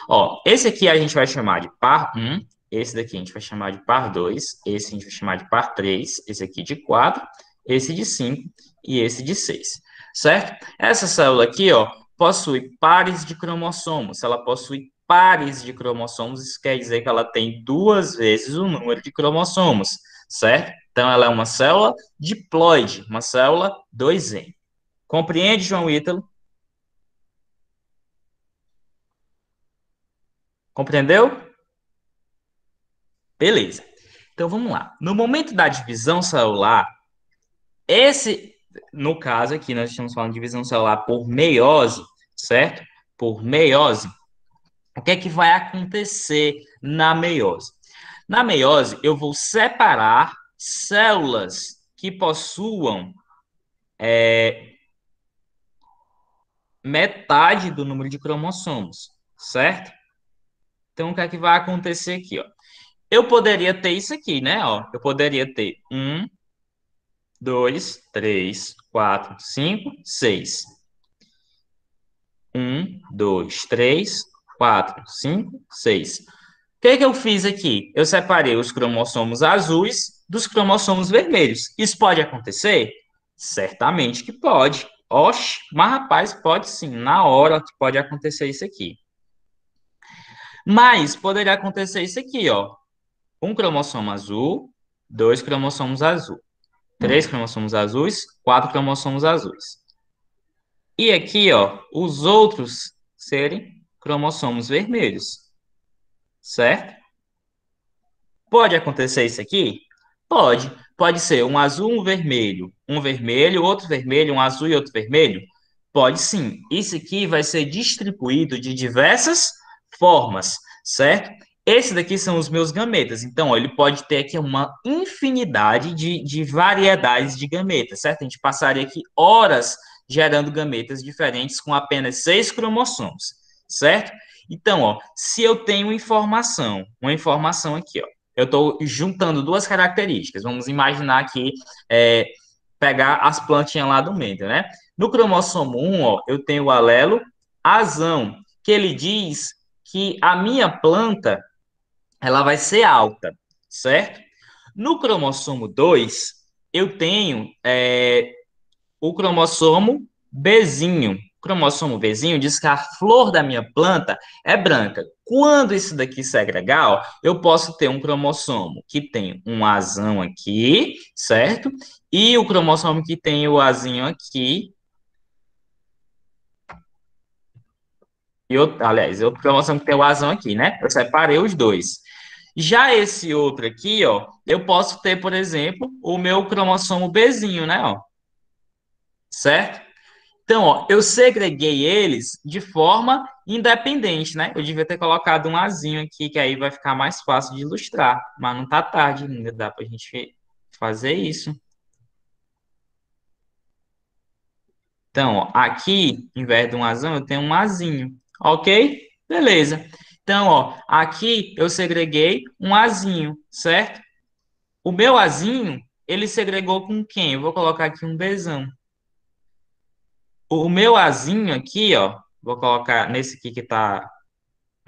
Ó, esse aqui a gente vai chamar de par 1, esse daqui a gente vai chamar de par 2, esse a gente vai chamar de par 3, esse aqui de 4, esse de 5 e esse de 6, certo? Essa célula aqui, ó, possui pares de cromossomos. Se ela possui pares de cromossomos, isso quer dizer que ela tem duas vezes o número de cromossomos, certo? Então, ela é uma célula diploide, uma célula 2N. Compreende, João Ítalo? Compreendeu? Beleza. Então vamos lá. No momento da divisão celular, no caso aqui, nós estamos falando de divisão celular por meiose, certo? Por meiose. O que é que vai acontecer na meiose? Na meiose, eu vou separar células que possuam metade do número de cromossomos, certo? Então, o que é que vai acontecer aqui, ó? Eu poderia ter isso aqui, né? Ó, eu poderia ter 2, 3, 4, 5, 6. 2, 3, 4, 5, 6. O que que eu fiz aqui? Eu separei os cromossomos azuis dos cromossomos vermelhos. Isso pode acontecer? Certamente que pode. Oxe, mas rapaz, pode sim. Na hora que pode acontecer isso aqui. Mas poderia acontecer isso aqui, ó. Um cromossomo azul, dois cromossomos azuis. 3 cromossomos azuis, 4 cromossomos azuis. E aqui, ó, os outros serem cromossomos vermelhos, certo? Pode acontecer isso aqui? Pode. Pode ser um azul, um vermelho, outro vermelho, um azul e outro vermelho? Pode sim. Isso aqui vai ser distribuído de diversas formas, certo? Esses daqui são os meus gametas. Então, ó, ele pode ter aqui uma infinidade de variedades de gametas, certo? A gente passaria aqui horas gerando gametas diferentes com apenas 6 cromossomos, certo? Então, ó, se eu tenho uma informação aqui, ó, eu estou juntando duas características. Vamos imaginar aqui, pegar as plantinhas lá do meio, né? No cromossomo 1, ó, eu tenho o alelo azão, que ele diz que a minha planta ela vai ser alta, certo? No cromossomo 2, eu tenho o cromossomo Bzinho. O cromossomo Bzinho diz que a flor da minha planta é branca. Quando isso daqui segregar, ó, eu posso ter um cromossomo que tem um azão aqui, certo? E o cromossomo que tem o azinho aqui. Aliás, outro cromossomo que tem o azão aqui, né? Eu separei os dois. Já esse outro aqui, ó, eu posso ter, por exemplo, o meu cromossomo Bzinho, né? Ó, certo? Então, ó, eu segreguei eles de forma independente, né? Eu devia ter colocado um azinho aqui, que aí vai ficar mais fácil de ilustrar. Mas não tá tarde ainda, dá pra gente fazer isso. Então, ó, aqui, em vez de um azão, eu tenho um azinho, ok? Beleza. Então, ó, aqui eu segreguei um azinho, certo? O meu azinho, ele segregou com quem? Eu vou colocar aqui um Bzão. O meu azinho aqui, ó, vou colocar nesse aqui que tá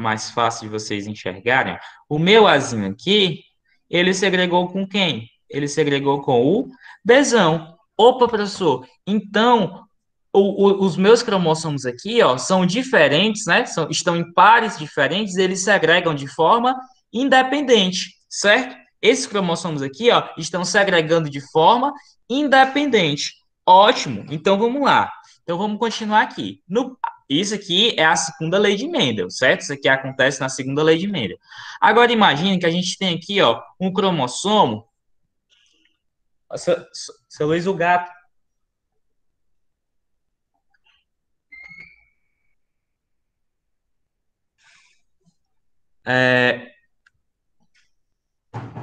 mais fácil de vocês enxergarem, o meu Azinho aqui, ele segregou com quem? Ele segregou com o Bzão. Opa, professor, então os meus cromossomos aqui, ó, são diferentes, né? Estão em pares diferentes, eles segregam de forma independente, certo? Esses cromossomos aqui, ó, estão segregando de forma independente. Ótimo. Então vamos lá. Então vamos continuar aqui. Isso aqui é a segunda lei de Mendel, certo? Isso aqui acontece na segunda lei de Mendel. Agora imagine que a gente tem aqui, ó, um cromossomo. Seu Luiz, o gato.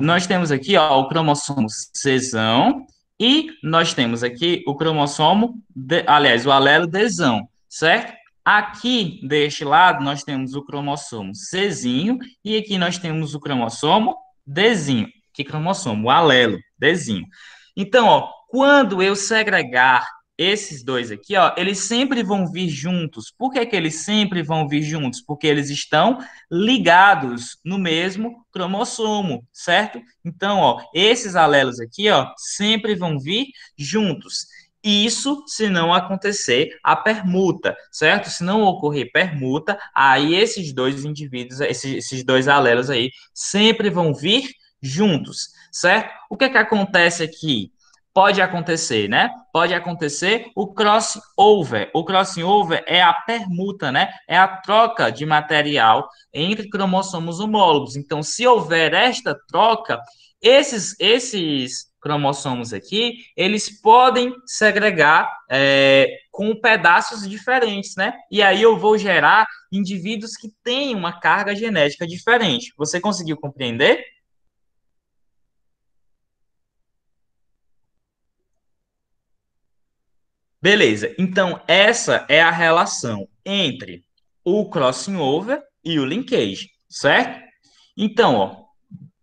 Nós temos aqui, ó, o cromossomo Czão e nós temos aqui o cromossomo, aliás, o alelo Dzão, certo? Aqui deste lado nós temos o cromossomo Czinho e aqui nós temos o cromossomo Dzinho. Que cromossomo? O alelo Dzinho. Então, ó, quando eu segregar esses dois aqui, ó, eles sempre vão vir juntos. Por que que eles sempre vão vir juntos? Porque eles estão ligados no mesmo cromossomo, certo? Então, ó, esses alelos aqui, ó, sempre vão vir juntos. Isso se não acontecer a permuta, certo? Se não ocorrer permuta, aí esses dois indivíduos, esses dois alelos aí, sempre vão vir juntos, certo? O que é que acontece aqui? Pode acontecer, né? Pode acontecer o crossover. O crossover é a permuta, né? É a troca de material entre cromossomos homólogos. Então, se houver esta troca, esses cromossomos aqui, eles podem segregar com pedaços diferentes, né? E aí eu vou gerar indivíduos que têm uma carga genética diferente. Você conseguiu compreender? Beleza. Então, essa é a relação entre o crossing over e o linkage, certo? Então, ó,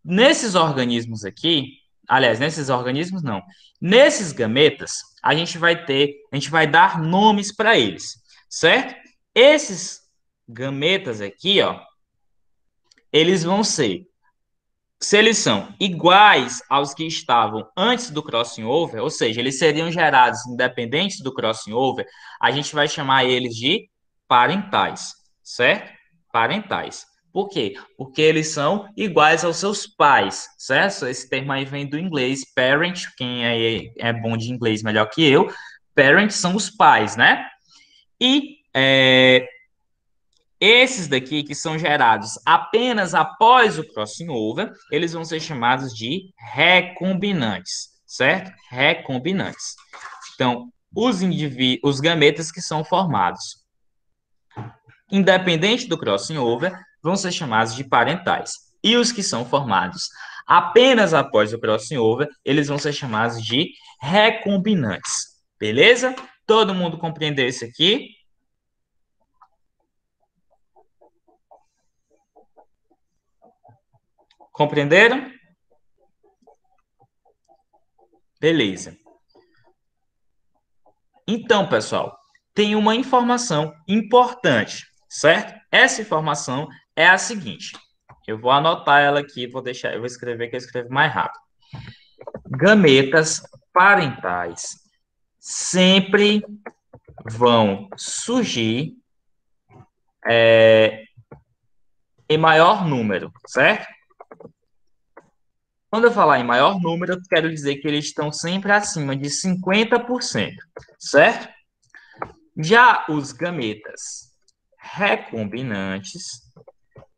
nesses organismos aqui, aliás, nesses organismos não, nesses gametas, a gente vai dar nomes para eles, certo? Esses gametas aqui, ó, eles vão ser, se eles são iguais aos que estavam antes do crossing over, ou seja, eles seriam gerados independentes do crossing over, a gente vai chamar eles de parentais, certo? Parentais. Por quê? Porque eles são iguais aos seus pais, certo? Esse termo aí vem do inglês, parent, quem é bom de inglês melhor que eu, parent são os pais, né? E esses daqui que são gerados apenas após o crossing over, eles vão ser chamados de recombinantes, certo? Recombinantes. Então, os gametas que são formados independente do crossing over vão ser chamados de parentais. E os que são formados apenas após o crossing over, eles vão ser chamados de recombinantes. Beleza? Todo mundo compreendeu isso aqui? Compreenderam? Beleza. Então, pessoal, tem uma informação importante, certo? Essa informação é a seguinte. Eu vou anotar ela aqui, eu vou escrever que eu escrevo mais rápido. Gametas parentais sempre vão surgir em maior número, certo? Quando eu falar em maior número, eu quero dizer que eles estão sempre acima de 50%, certo? Já os gametas recombinantes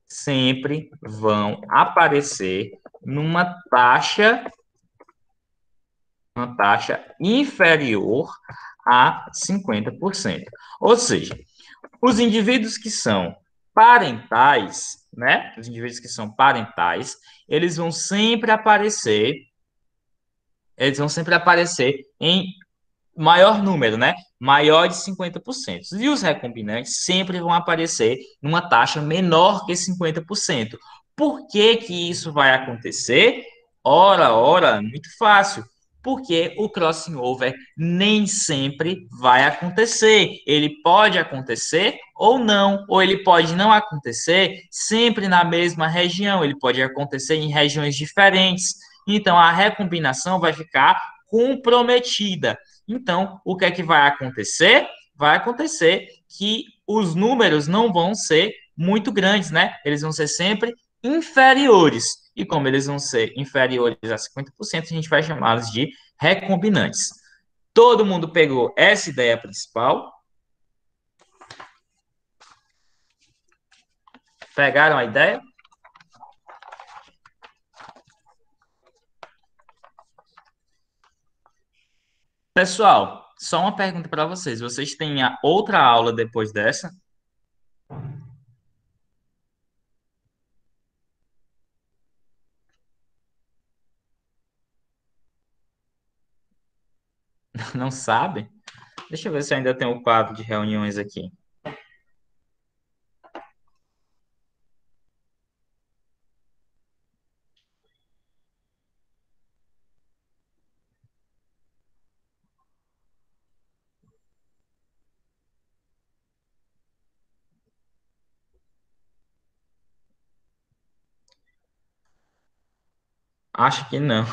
sempre vão aparecer numa taxa inferior a 50%. Ou seja, os indivíduos que são parentais, né? Os indivíduos que são parentais, eles vão sempre aparecer em maior número, né? Maior de 50%. E os recombinantes sempre vão aparecer numa taxa menor que 50%. Por que que isso vai acontecer? Ora, muito fácil. Porque o crossing over nem sempre vai acontecer. Ele pode acontecer ou não, ou ele pode não acontecer sempre na mesma região, ele pode acontecer em regiões diferentes. Então, a recombinação vai ficar comprometida. Então, o que é que vai acontecer? Vai acontecer que os números não vão ser muito grandes, né? Eles vão ser sempre inferiores. E como eles vão ser inferiores a 50%, a gente vai chamá-los de recombinantes. Todo mundo pegou essa ideia principal? Pegaram a ideia? Pessoal, só uma pergunta para vocês. Vocês têm a outra aula depois dessa? Não sabem? Deixa eu ver se eu ainda tenho o quadro de reuniões aqui. Acho que não.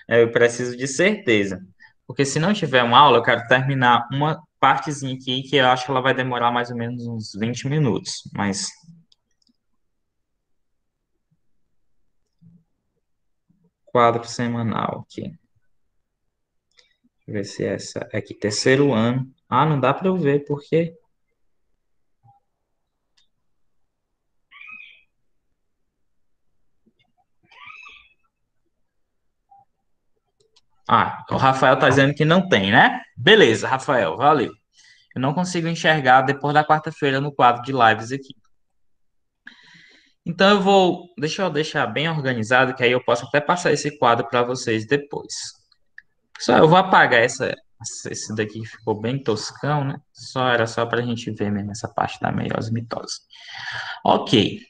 Eu preciso de certeza. Porque se não tiver uma aula, eu quero terminar uma partezinha aqui que eu acho que ela vai demorar mais ou menos uns 20 minutos. Mas quadro semanal aqui. Deixa eu ver se essa é aqui, terceiro ano. Ah, não dá para eu ver, porque. Ah, o Rafael tá dizendo que não tem, né? Beleza, Rafael, valeu. Eu não consigo enxergar depois da quarta-feira no quadro de lives aqui. Então eu vou, deixa eu deixar bem organizado, que aí eu posso até passar esse quadro para vocês depois. Só eu vou apagar esse daqui que ficou bem toscão, né? Era só para a gente ver mesmo essa parte da meiose e mitose. Ok,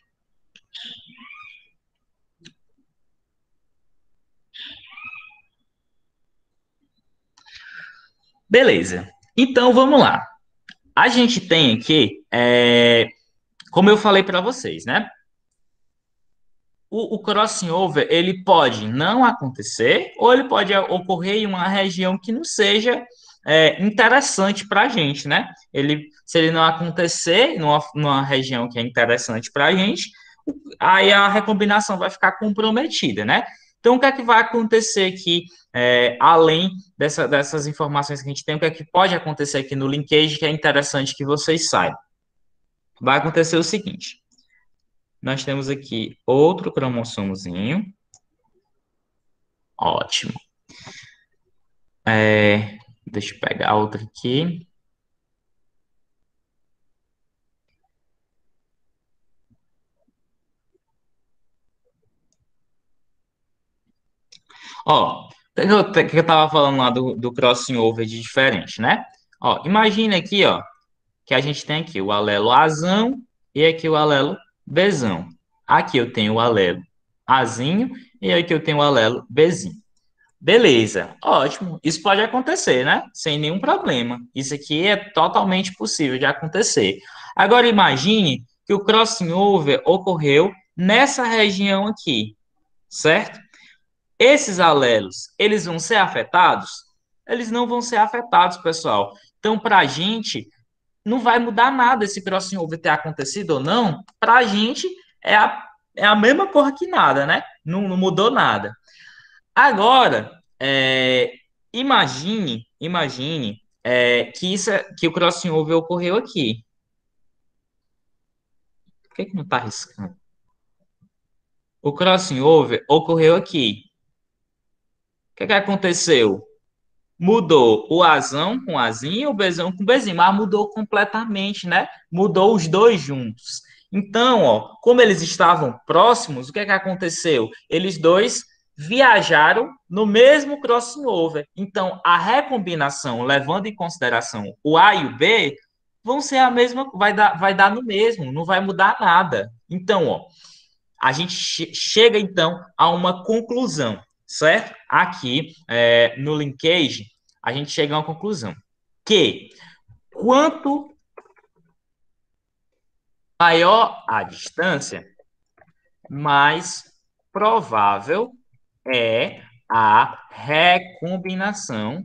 beleza. Então vamos lá. A gente tem aqui, como eu falei para vocês, né? O crossing over, ele pode não acontecer, ou ele pode ocorrer em uma região que não seja interessante para a gente, né? Se ele não acontecer numa região que é interessante para a gente, aí a recombinação vai ficar comprometida, né? Então, o que é que vai acontecer aqui, além dessas informações que a gente tem, o que é que pode acontecer aqui no linkage que é interessante que vocês saibam? Vai acontecer o seguinte: nós temos aqui outro cromossomozinho. Ótimo. Deixa eu pegar outro aqui. Ó, que eu tava falando lá do crossing over de diferente, né? Ó, imagina aqui, ó, que a gente tem aqui o alelo Azão e aqui o alelo Bzão. Aqui eu tenho o alelo Azinho e aqui eu tenho o alelo Bzinho. Beleza, ótimo. Isso pode acontecer, né? Sem nenhum problema. Isso aqui é totalmente possível de acontecer. Agora imagine que o crossing over ocorreu nessa região aqui, certo? Esses alelos, eles vão ser afetados? Eles não vão ser afetados, pessoal. Então, para a gente, não vai mudar nada esse crossing over ter acontecido ou não. Para a gente, é a mesma coisa que nada, né? Não mudou nada. Agora, imagine que o crossing over ocorreu aqui. Por que não está arriscando? O crossing over ocorreu aqui. O que aconteceu? Mudou o Azão com Azinho e o Bzão com Bzinho, mas mudou completamente, né? Mudou os dois juntos. Então, ó, como eles estavam próximos, o que aconteceu? Eles dois viajaram no mesmo crossing over. Então, a recombinação, levando em consideração o A e o B, vão ser a mesma, vai dar no mesmo, não vai mudar nada. Então, ó, a gente chega então a uma conclusão. certo? Aqui, no linkage, a gente chega a uma conclusão. Que quanto maior a distância, mais provável é a recombinação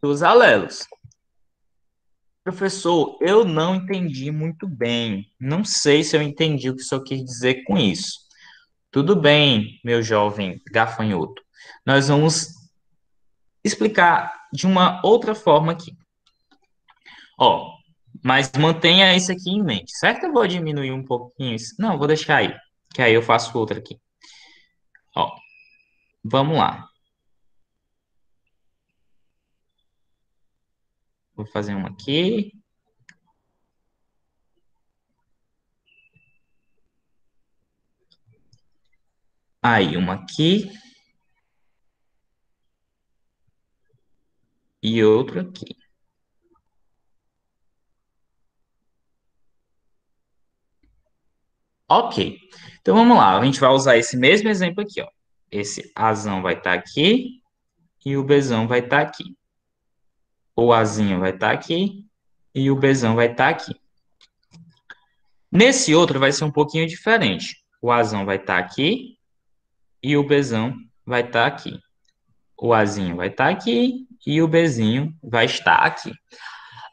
dos alelos. Professor, eu não entendi muito bem. Não sei se eu entendi o que o senhor quis dizer com isso. Tudo bem, meu jovem gafanhoto. Nós vamos explicar de uma outra forma aqui. Ó, mas mantenha isso aqui em mente, certo? Eu vou diminuir um pouquinho isso. Não, vou deixar aí, que aí eu faço outra aqui. Ó, vamos lá. Vou fazer uma aqui. Aí, uma aqui. E outra aqui. Ok. Então, vamos lá. A gente vai usar esse mesmo exemplo aqui, ó. Esse Azão vai estar aqui e o Bzão vai estar aqui. O Azinho vai estar aqui e o Bzão vai estar aqui. Nesse outro vai ser um pouquinho diferente. O Azão vai estar aqui e o Bzão vai estar aqui. O Azinho vai estar aqui e o Bzinho vai estar aqui.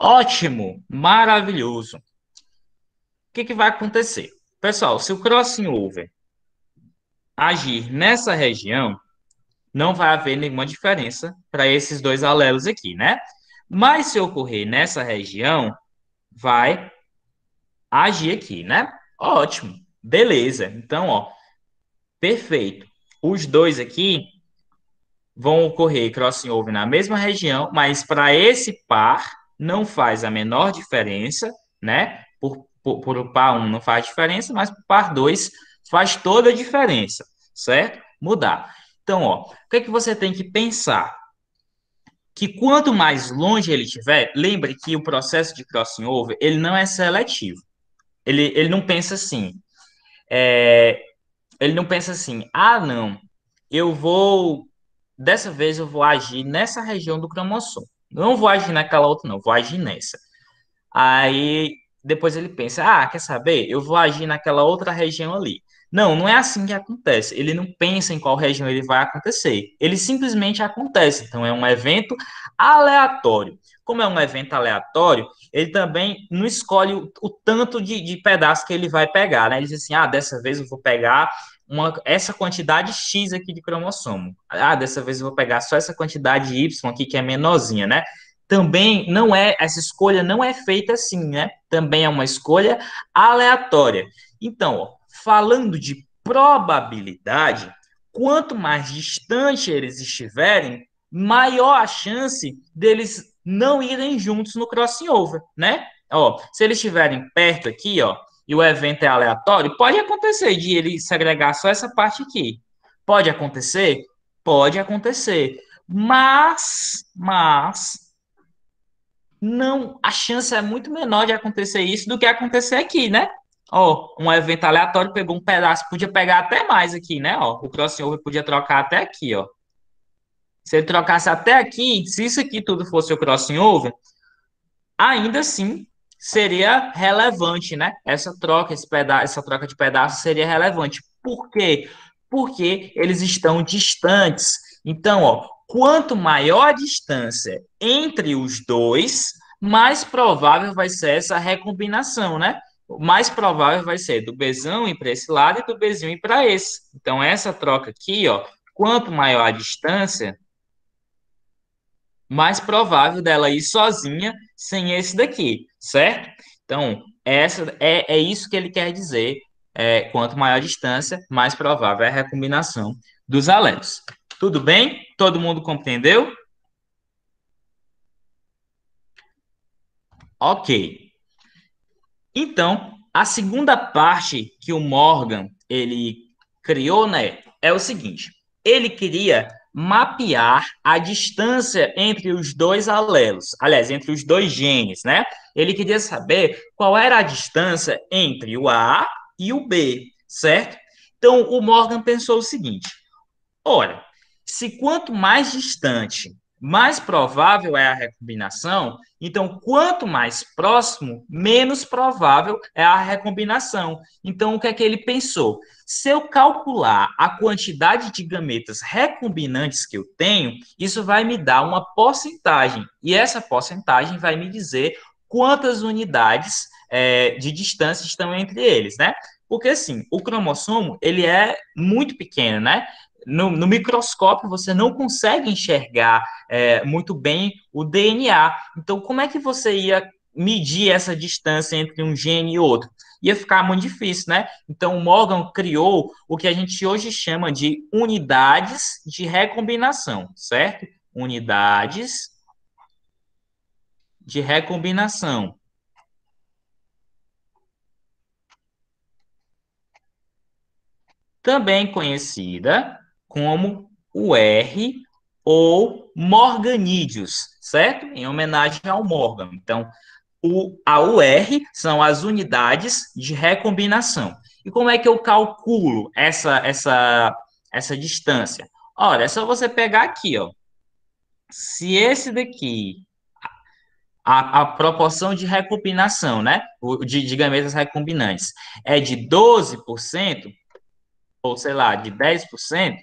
Ótimo! Maravilhoso! O que que vai acontecer? Pessoal, se o crossing over agir nessa região, não vai haver nenhuma diferença para esses dois alelos aqui, né? Mas se ocorrer nessa região, vai agir aqui, né? Ótimo, beleza. Então, ó, perfeito. Os dois aqui vão ocorrer crossing over na mesma região, mas para esse par não faz a menor diferença, né? Por o par 1 não faz diferença, mas para o par 2 faz toda a diferença, certo? Mudar. Então, ó, o que é que você tem que pensar? Que quanto mais longe ele estiver, lembre que o processo de crossing over, ele não é seletivo. Ele não pensa assim, é, ele não pensa assim, ah, não, eu vou, dessa vez eu vou agir nessa região do cromossomo. Não vou agir naquela outra, não, vou agir nessa. Aí depois ele pensa, ah, quer saber? Eu vou agir naquela outra região ali. Não, não é assim que acontece. Ele não pensa em qual região ele vai acontecer. Ele simplesmente acontece. Então é um evento aleatório. Como é um evento aleatório, ele também não escolhe o tanto de pedaço que ele vai pegar, né? Ele diz assim, ah, dessa vez eu vou pegar essa quantidade X aqui de cromossomo. Ah, dessa vez eu vou pegar só essa quantidade Y aqui que é menorzinha, né? Também não é, essa escolha não é feita assim, né? Também é uma escolha aleatória. Então, ó, falando de probabilidade, quanto mais distante eles estiverem, maior a chance deles não irem juntos no crossing over, né? Ó, se eles estiverem perto aqui, ó, e o evento é aleatório, pode acontecer de ele segregar só essa parte aqui. Pode acontecer? Pode acontecer. Mas não, a chance é muito menor de acontecer isso do que acontecer aqui, né? Ó, um evento aleatório pegou um pedaço, podia pegar até mais aqui, né? Ó, o crossover podia trocar até aqui, ó. Se ele trocasse até aqui, se isso aqui tudo fosse o crossing over, ainda assim seria relevante, né? Essa troca, essa troca de pedaços seria relevante. Por quê? Porque eles estão distantes. Então, ó, quanto maior a distância entre os dois, mais provável vai ser essa recombinação, né? Mais provável vai ser do Bzão ir para esse lado e do Bzinho ir para esse. Então, essa troca aqui, ó, quanto maior a distância, mais provável dela ir sozinha sem esse daqui, certo? Então, é isso que ele quer dizer. Quanto maior a distância, mais provável é a recombinação dos alelos. Tudo bem? Todo mundo compreendeu? Ok. Então, a segunda parte que o Morgan ele criou, né, é o seguinte: ele queria mapear a distância entre os dois alelos, aliás, entre os dois genes, né? Ele queria saber qual era a distância entre o A e o B, certo? Então, o Morgan pensou o seguinte: Ora, se quanto mais distante, mais provável é a recombinação, então quanto mais próximo, menos provável é a recombinação. Então, o que é que ele pensou? Se eu calcular a quantidade de gametas recombinantes que eu tenho, isso vai me dar uma porcentagem. E essa porcentagem vai me dizer quantas unidades de distância estão entre eles, né? Porque, assim, o cromossomo, ele é muito pequeno, né? No microscópio você não consegue enxergar muito bem o DNA. Então, como é que você ia medir essa distância entre um gene e outro? Ia ficar muito difícil, né? Então, o Morgan criou o que a gente hoje chama de unidades de recombinação, certo? Unidades de recombinação, também conhecida como UR ou morganídeos, certo? Em homenagem ao Morgan. Então, a UR são as unidades de recombinação. E como é que eu calculo essa distância? Olha, é só você pegar aqui, ó. Se esse daqui, a proporção de recombinação, né? De gametas recombinantes, é de 12%, ou sei lá, de 10%,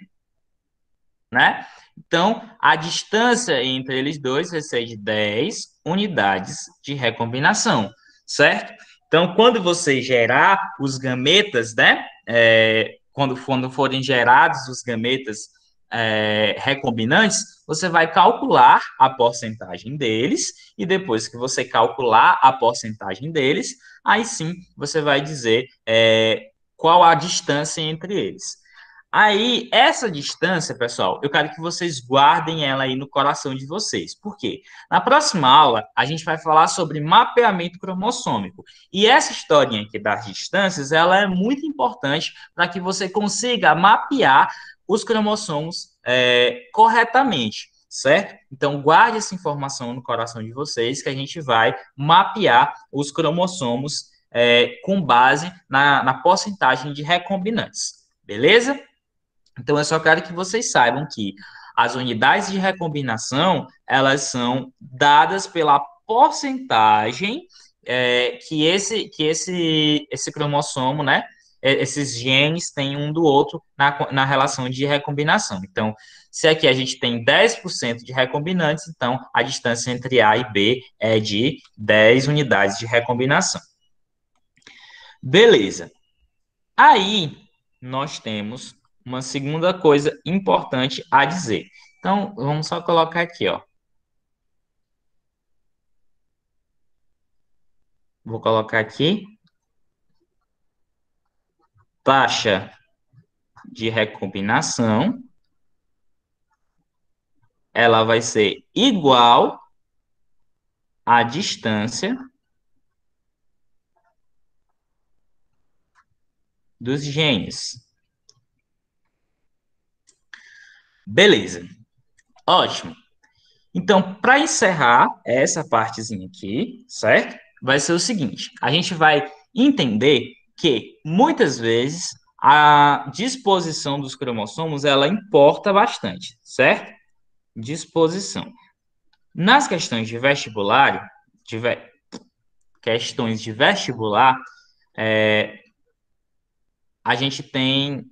né? Então, a distância entre eles dois vai ser de 10 unidades de recombinação, certo? Então, quando você gerar os gametas, né? Quando forem gerados os gametas recombinantes, você vai calcular a porcentagem deles, e depois que você calcular a porcentagem deles, aí sim você vai dizer qual a distância entre eles. Aí, essa distância, pessoal, eu quero que vocês guardem ela aí no coração de vocês. Por quê? Na próxima aula, a gente vai falar sobre mapeamento cromossômico. E essa historinha aqui das distâncias, ela é muito importante para que você consiga mapear os cromossomos corretamente, certo? Então, guarde essa informação no coração de vocês, que a gente vai mapear os cromossomos com base na porcentagem de recombinantes. Beleza? Então, eu só quero que vocês saibam que as unidades de recombinação, elas são dadas pela porcentagem que esse cromossomo, né, esses genes têm um do outro na relação de recombinação. Então, se aqui a gente tem 10% de recombinantes, então a distância entre A e B é de 10 unidades de recombinação. Beleza. Aí, nós temos uma segunda coisa importante a dizer. Então, vamos só colocar aqui, ó. Vou colocar aqui taxa de recombinação. Ela vai ser igual à distância dos genes. Beleza. Ótimo. Então, para encerrar essa partezinha aqui, certo? Vai ser o seguinte: a gente vai entender que muitas vezes a disposição dos cromossomos ela importa bastante, certo? Disposição. Nas questões de vestibular, de ve- questões de vestibular, a gente tem,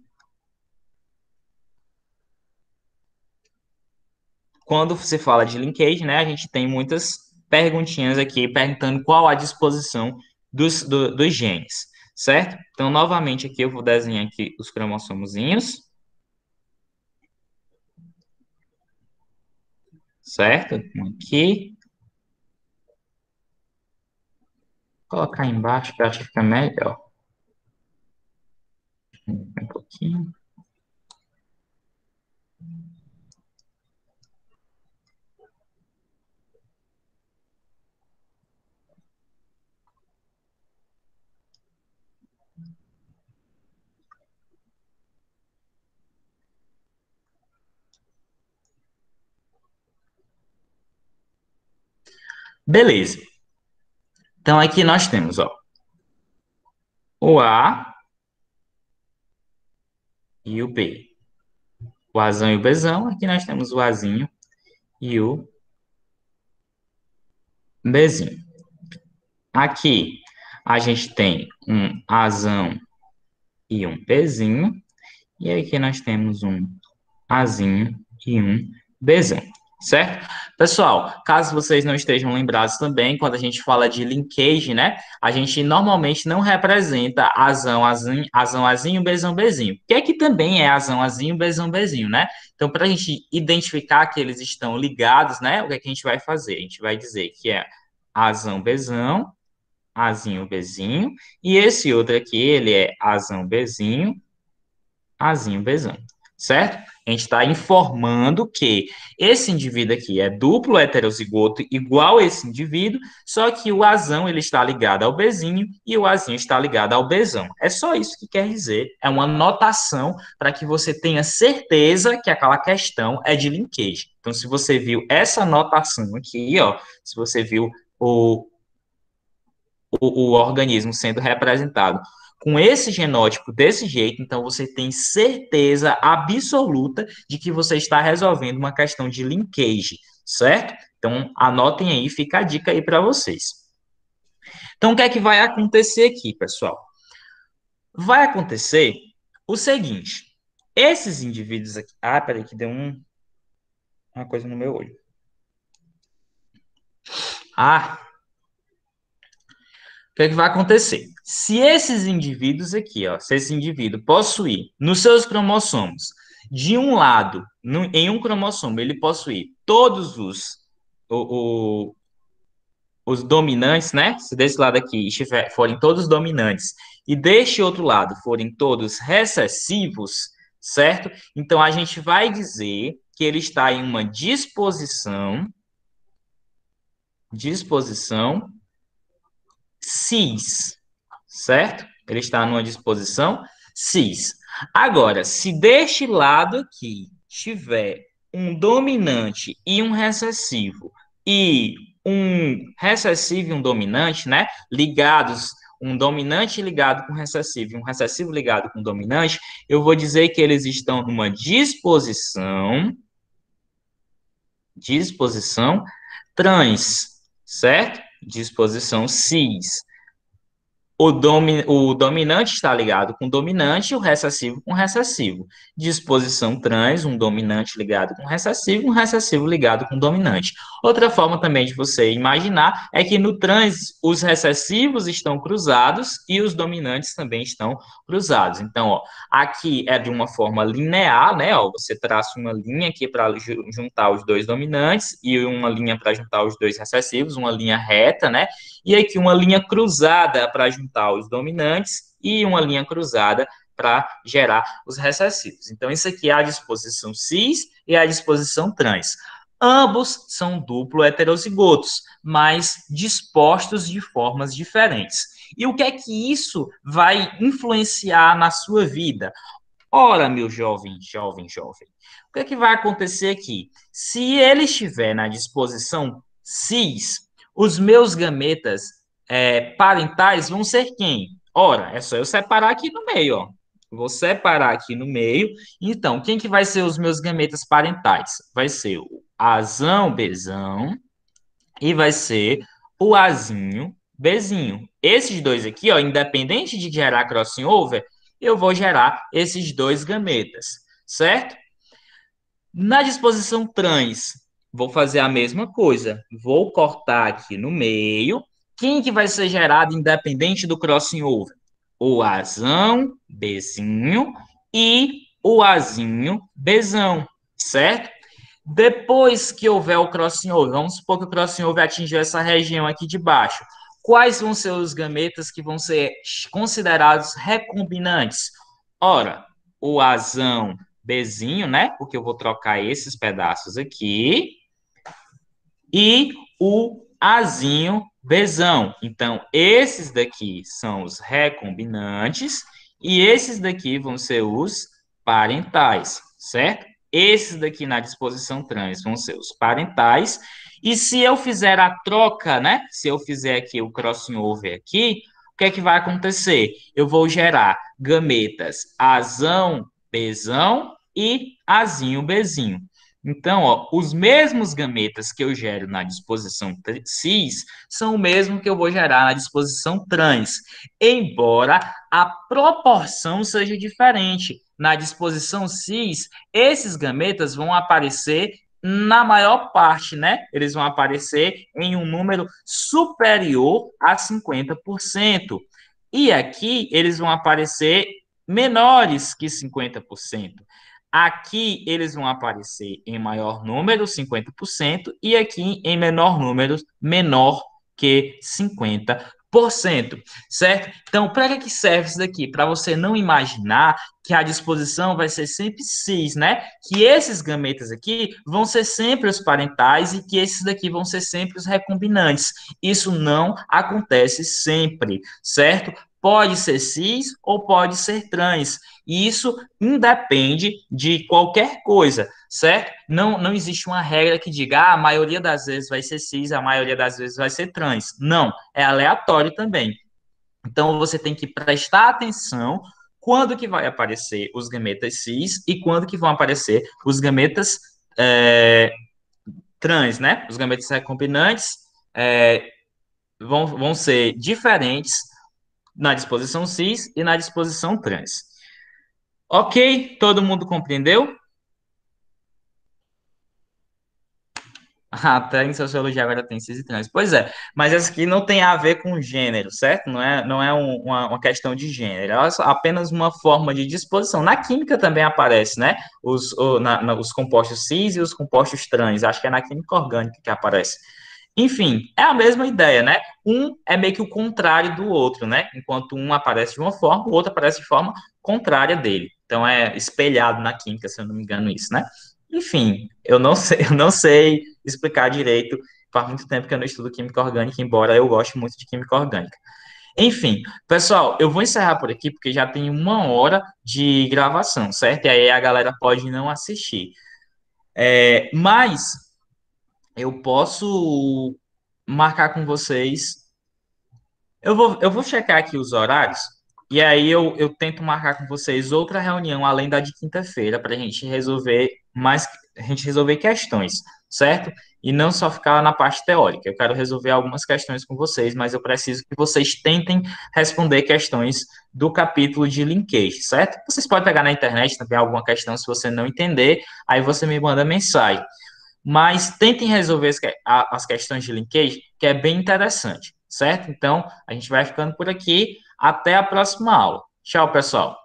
quando se fala de linkage, né, a gente tem muitas perguntinhas aqui perguntando qual a disposição dos genes, certo? Então, novamente aqui eu vou desenhar aqui os cromossomozinhos, certo? Aqui, vou colocar embaixo para ficar melhor. Um pouquinho. Beleza. Então, aqui nós temos, ó, o A e o B. O Azão e o Bzão. Aqui nós temos o Azinho e o Bzinho. Aqui a gente tem um Azão e um Bzinho. E aqui nós temos um Azinho e um Bzão, certo? Pessoal, caso vocês não estejam lembrados também, quando a gente fala de linkage, né? A gente normalmente não representa Azão, Azinho, Azão, Azinho, Bzão, Bzinho. Que é que também é Azão, Azinho, Bzão, Bzinho, né? Então, para a gente identificar que eles estão ligados, né? O que é que a gente vai fazer? A gente vai dizer que é Azão, Bzão, Azinho, Bzinho, e esse outro aqui, ele é Azão, Bzinho, Azinho, Bzão, certo? A gente está informando que esse indivíduo aqui é duplo heterozigoto igual a esse indivíduo, só que o Azão ele está ligado ao Bzinho e o Azinho está ligado ao Bzão. É só isso que quer dizer. É uma notação para que você tenha certeza que aquela questão é de linkage. Então, se você viu essa notação aqui, ó, se você viu o, o organismo sendo representado com esse genótipo desse jeito, então você tem certeza absoluta de que você está resolvendo uma questão de linkage, certo? Então, anotem aí, fica a dica aí para vocês. Então, o que é que vai acontecer aqui, pessoal? Vai acontecer o seguinte: esses indivíduos aqui. Ah, peraí, que deu uma coisa no meu olho. Ah, o que é que vai acontecer? Se esses indivíduos aqui, ó, se esse indivíduo possuir nos seus cromossomos, de um lado, em um cromossomo, ele possuir todos o, os dominantes, né? Se desse lado aqui forem todos dominantes e deste outro lado forem todos recessivos, certo? Então a gente vai dizer que ele está em uma disposição cis, certo? Ele está numa disposição cis. Agora, se deste lado aqui tiver um dominante e um recessivo, e um recessivo e um dominante, né, ligados, um dominante ligado com recessivo e um recessivo ligado com dominante, eu vou dizer que eles estão numa disposição trans, certo? Disposição cis. O dominante está ligado com dominante e o recessivo com recessivo. Disposição trans, um dominante ligado com recessivo, um recessivo ligado com dominante. Outra forma também de você imaginar é que no trans os recessivos estão cruzados e os dominantes também estão cruzados. Então, ó, aqui é de uma forma linear, né? Ó, você traça uma linha aqui para juntar os dois dominantes e uma linha para juntar os dois recessivos, uma linha reta, né? E aqui uma linha cruzada para juntar os dominantes e uma linha cruzada para gerar os recessivos. Então, isso aqui é a disposição cis e a disposição trans. Ambos são duplo heterozigotos, mas dispostos de formas diferentes. E o que é que isso vai influenciar na sua vida? Ora, meu jovem. O que é que vai acontecer aqui? Se ele estiver na disposição cis, os meus gametas parentais vão ser quem? Ora, é só eu separar aqui no meio, ó. Vou separar aqui no meio. Então, quem que vai ser os meus gametas parentais? Vai ser o Azão, Bzão, e vai ser o Azinho, Bzinho. Esses dois aqui, ó, independente de gerar crossing over, eu vou gerar esses dois gametas, certo? Na disposição trans, vou fazer a mesma coisa. Vou cortar aqui no meio. Quem que vai ser gerado independente do crossing over? O Azão, Bzinho e o Azinho, Bzão, certo? Depois que houver o crossing over, vamos supor que o crossing over atingiu essa região aqui de baixo. Quais vão ser os gametas que vão ser considerados recombinantes? Ora, o Azão, Bzinho, né? Porque eu vou trocar esses pedaços aqui. E o Azinho, Bzão. Então, esses daqui são os recombinantes e esses daqui vão ser os parentais, certo? Esses daqui na disposição trans vão ser os parentais. E se eu fizer a troca, né? Se eu fizer aqui o crossing over aqui, o que é que vai acontecer? Eu vou gerar gametas Azão, Bzão e Azinho, Bzinho. Então, ó, os mesmos gametas que eu gero na disposição cis são o mesmo que eu vou gerar na disposição trans, embora a proporção seja diferente. Na disposição cis, esses gametas vão aparecer na maior parte, né? Eles vão aparecer em um número superior a 50%. E aqui eles vão aparecer menores que 50%. Aqui eles vão aparecer em maior número, 50%, e aqui em menor número, menor que 50%, certo? Então, para que serve isso daqui? Para você não imaginar que a disposição vai ser sempre cis, né? Que esses gametas aqui vão ser sempre os parentais e que esses daqui vão ser sempre os recombinantes. Isso não acontece sempre, certo? Pode ser cis ou pode ser trans. E isso independe de qualquer coisa, certo? Não existe uma regra que diga a maioria das vezes vai ser cis, a maioria das vezes vai ser trans. Não, é aleatório também. Então, você tem que prestar atenção quando que vai aparecer os gametas cis e quando que vão aparecer os gametas trans, né? Os gametas recombinantes vão ser diferentes na disposição cis e na disposição trans. Ok? Todo mundo compreendeu? Até em sociologia agora tem cis e trans. Pois é, mas essa aqui não tem a ver com gênero, certo? Não é uma questão de gênero, é apenas uma forma de disposição. Na química também aparece, né? Os compostos cis e os compostos trans. Acho que é na química orgânica que aparece. Enfim, é a mesma ideia, né? Um é meio que o contrário do outro, né? Enquanto um aparece de uma forma, o outro aparece de forma contrária dele. Então é espelhado na química, se eu não me engano, isso, né? Enfim, eu não sei explicar direito. Faz muito tempo que eu não estudo química orgânica, embora eu goste muito de química orgânica. Enfim, pessoal, eu vou encerrar por aqui porque já tem 1 hora de gravação, certo? E aí a galera pode não assistir. Mas eu posso marcar com vocês. Eu vou checar aqui os horários e aí eu tento marcar com vocês outra reunião além da de quinta-feira para a gente resolver questões, certo? E não só ficar na parte teórica. Eu quero resolver algumas questões com vocês, mas eu preciso que vocês tentem responder questões do capítulo de linkage, certo? Vocês podem pegar na internet também alguma questão se você não entender, aí você me manda mensagem. Mas tentem resolver as questões de linkage, que é bem interessante, certo? Então, a gente vai ficando por aqui. Até a próxima aula. Tchau, pessoal.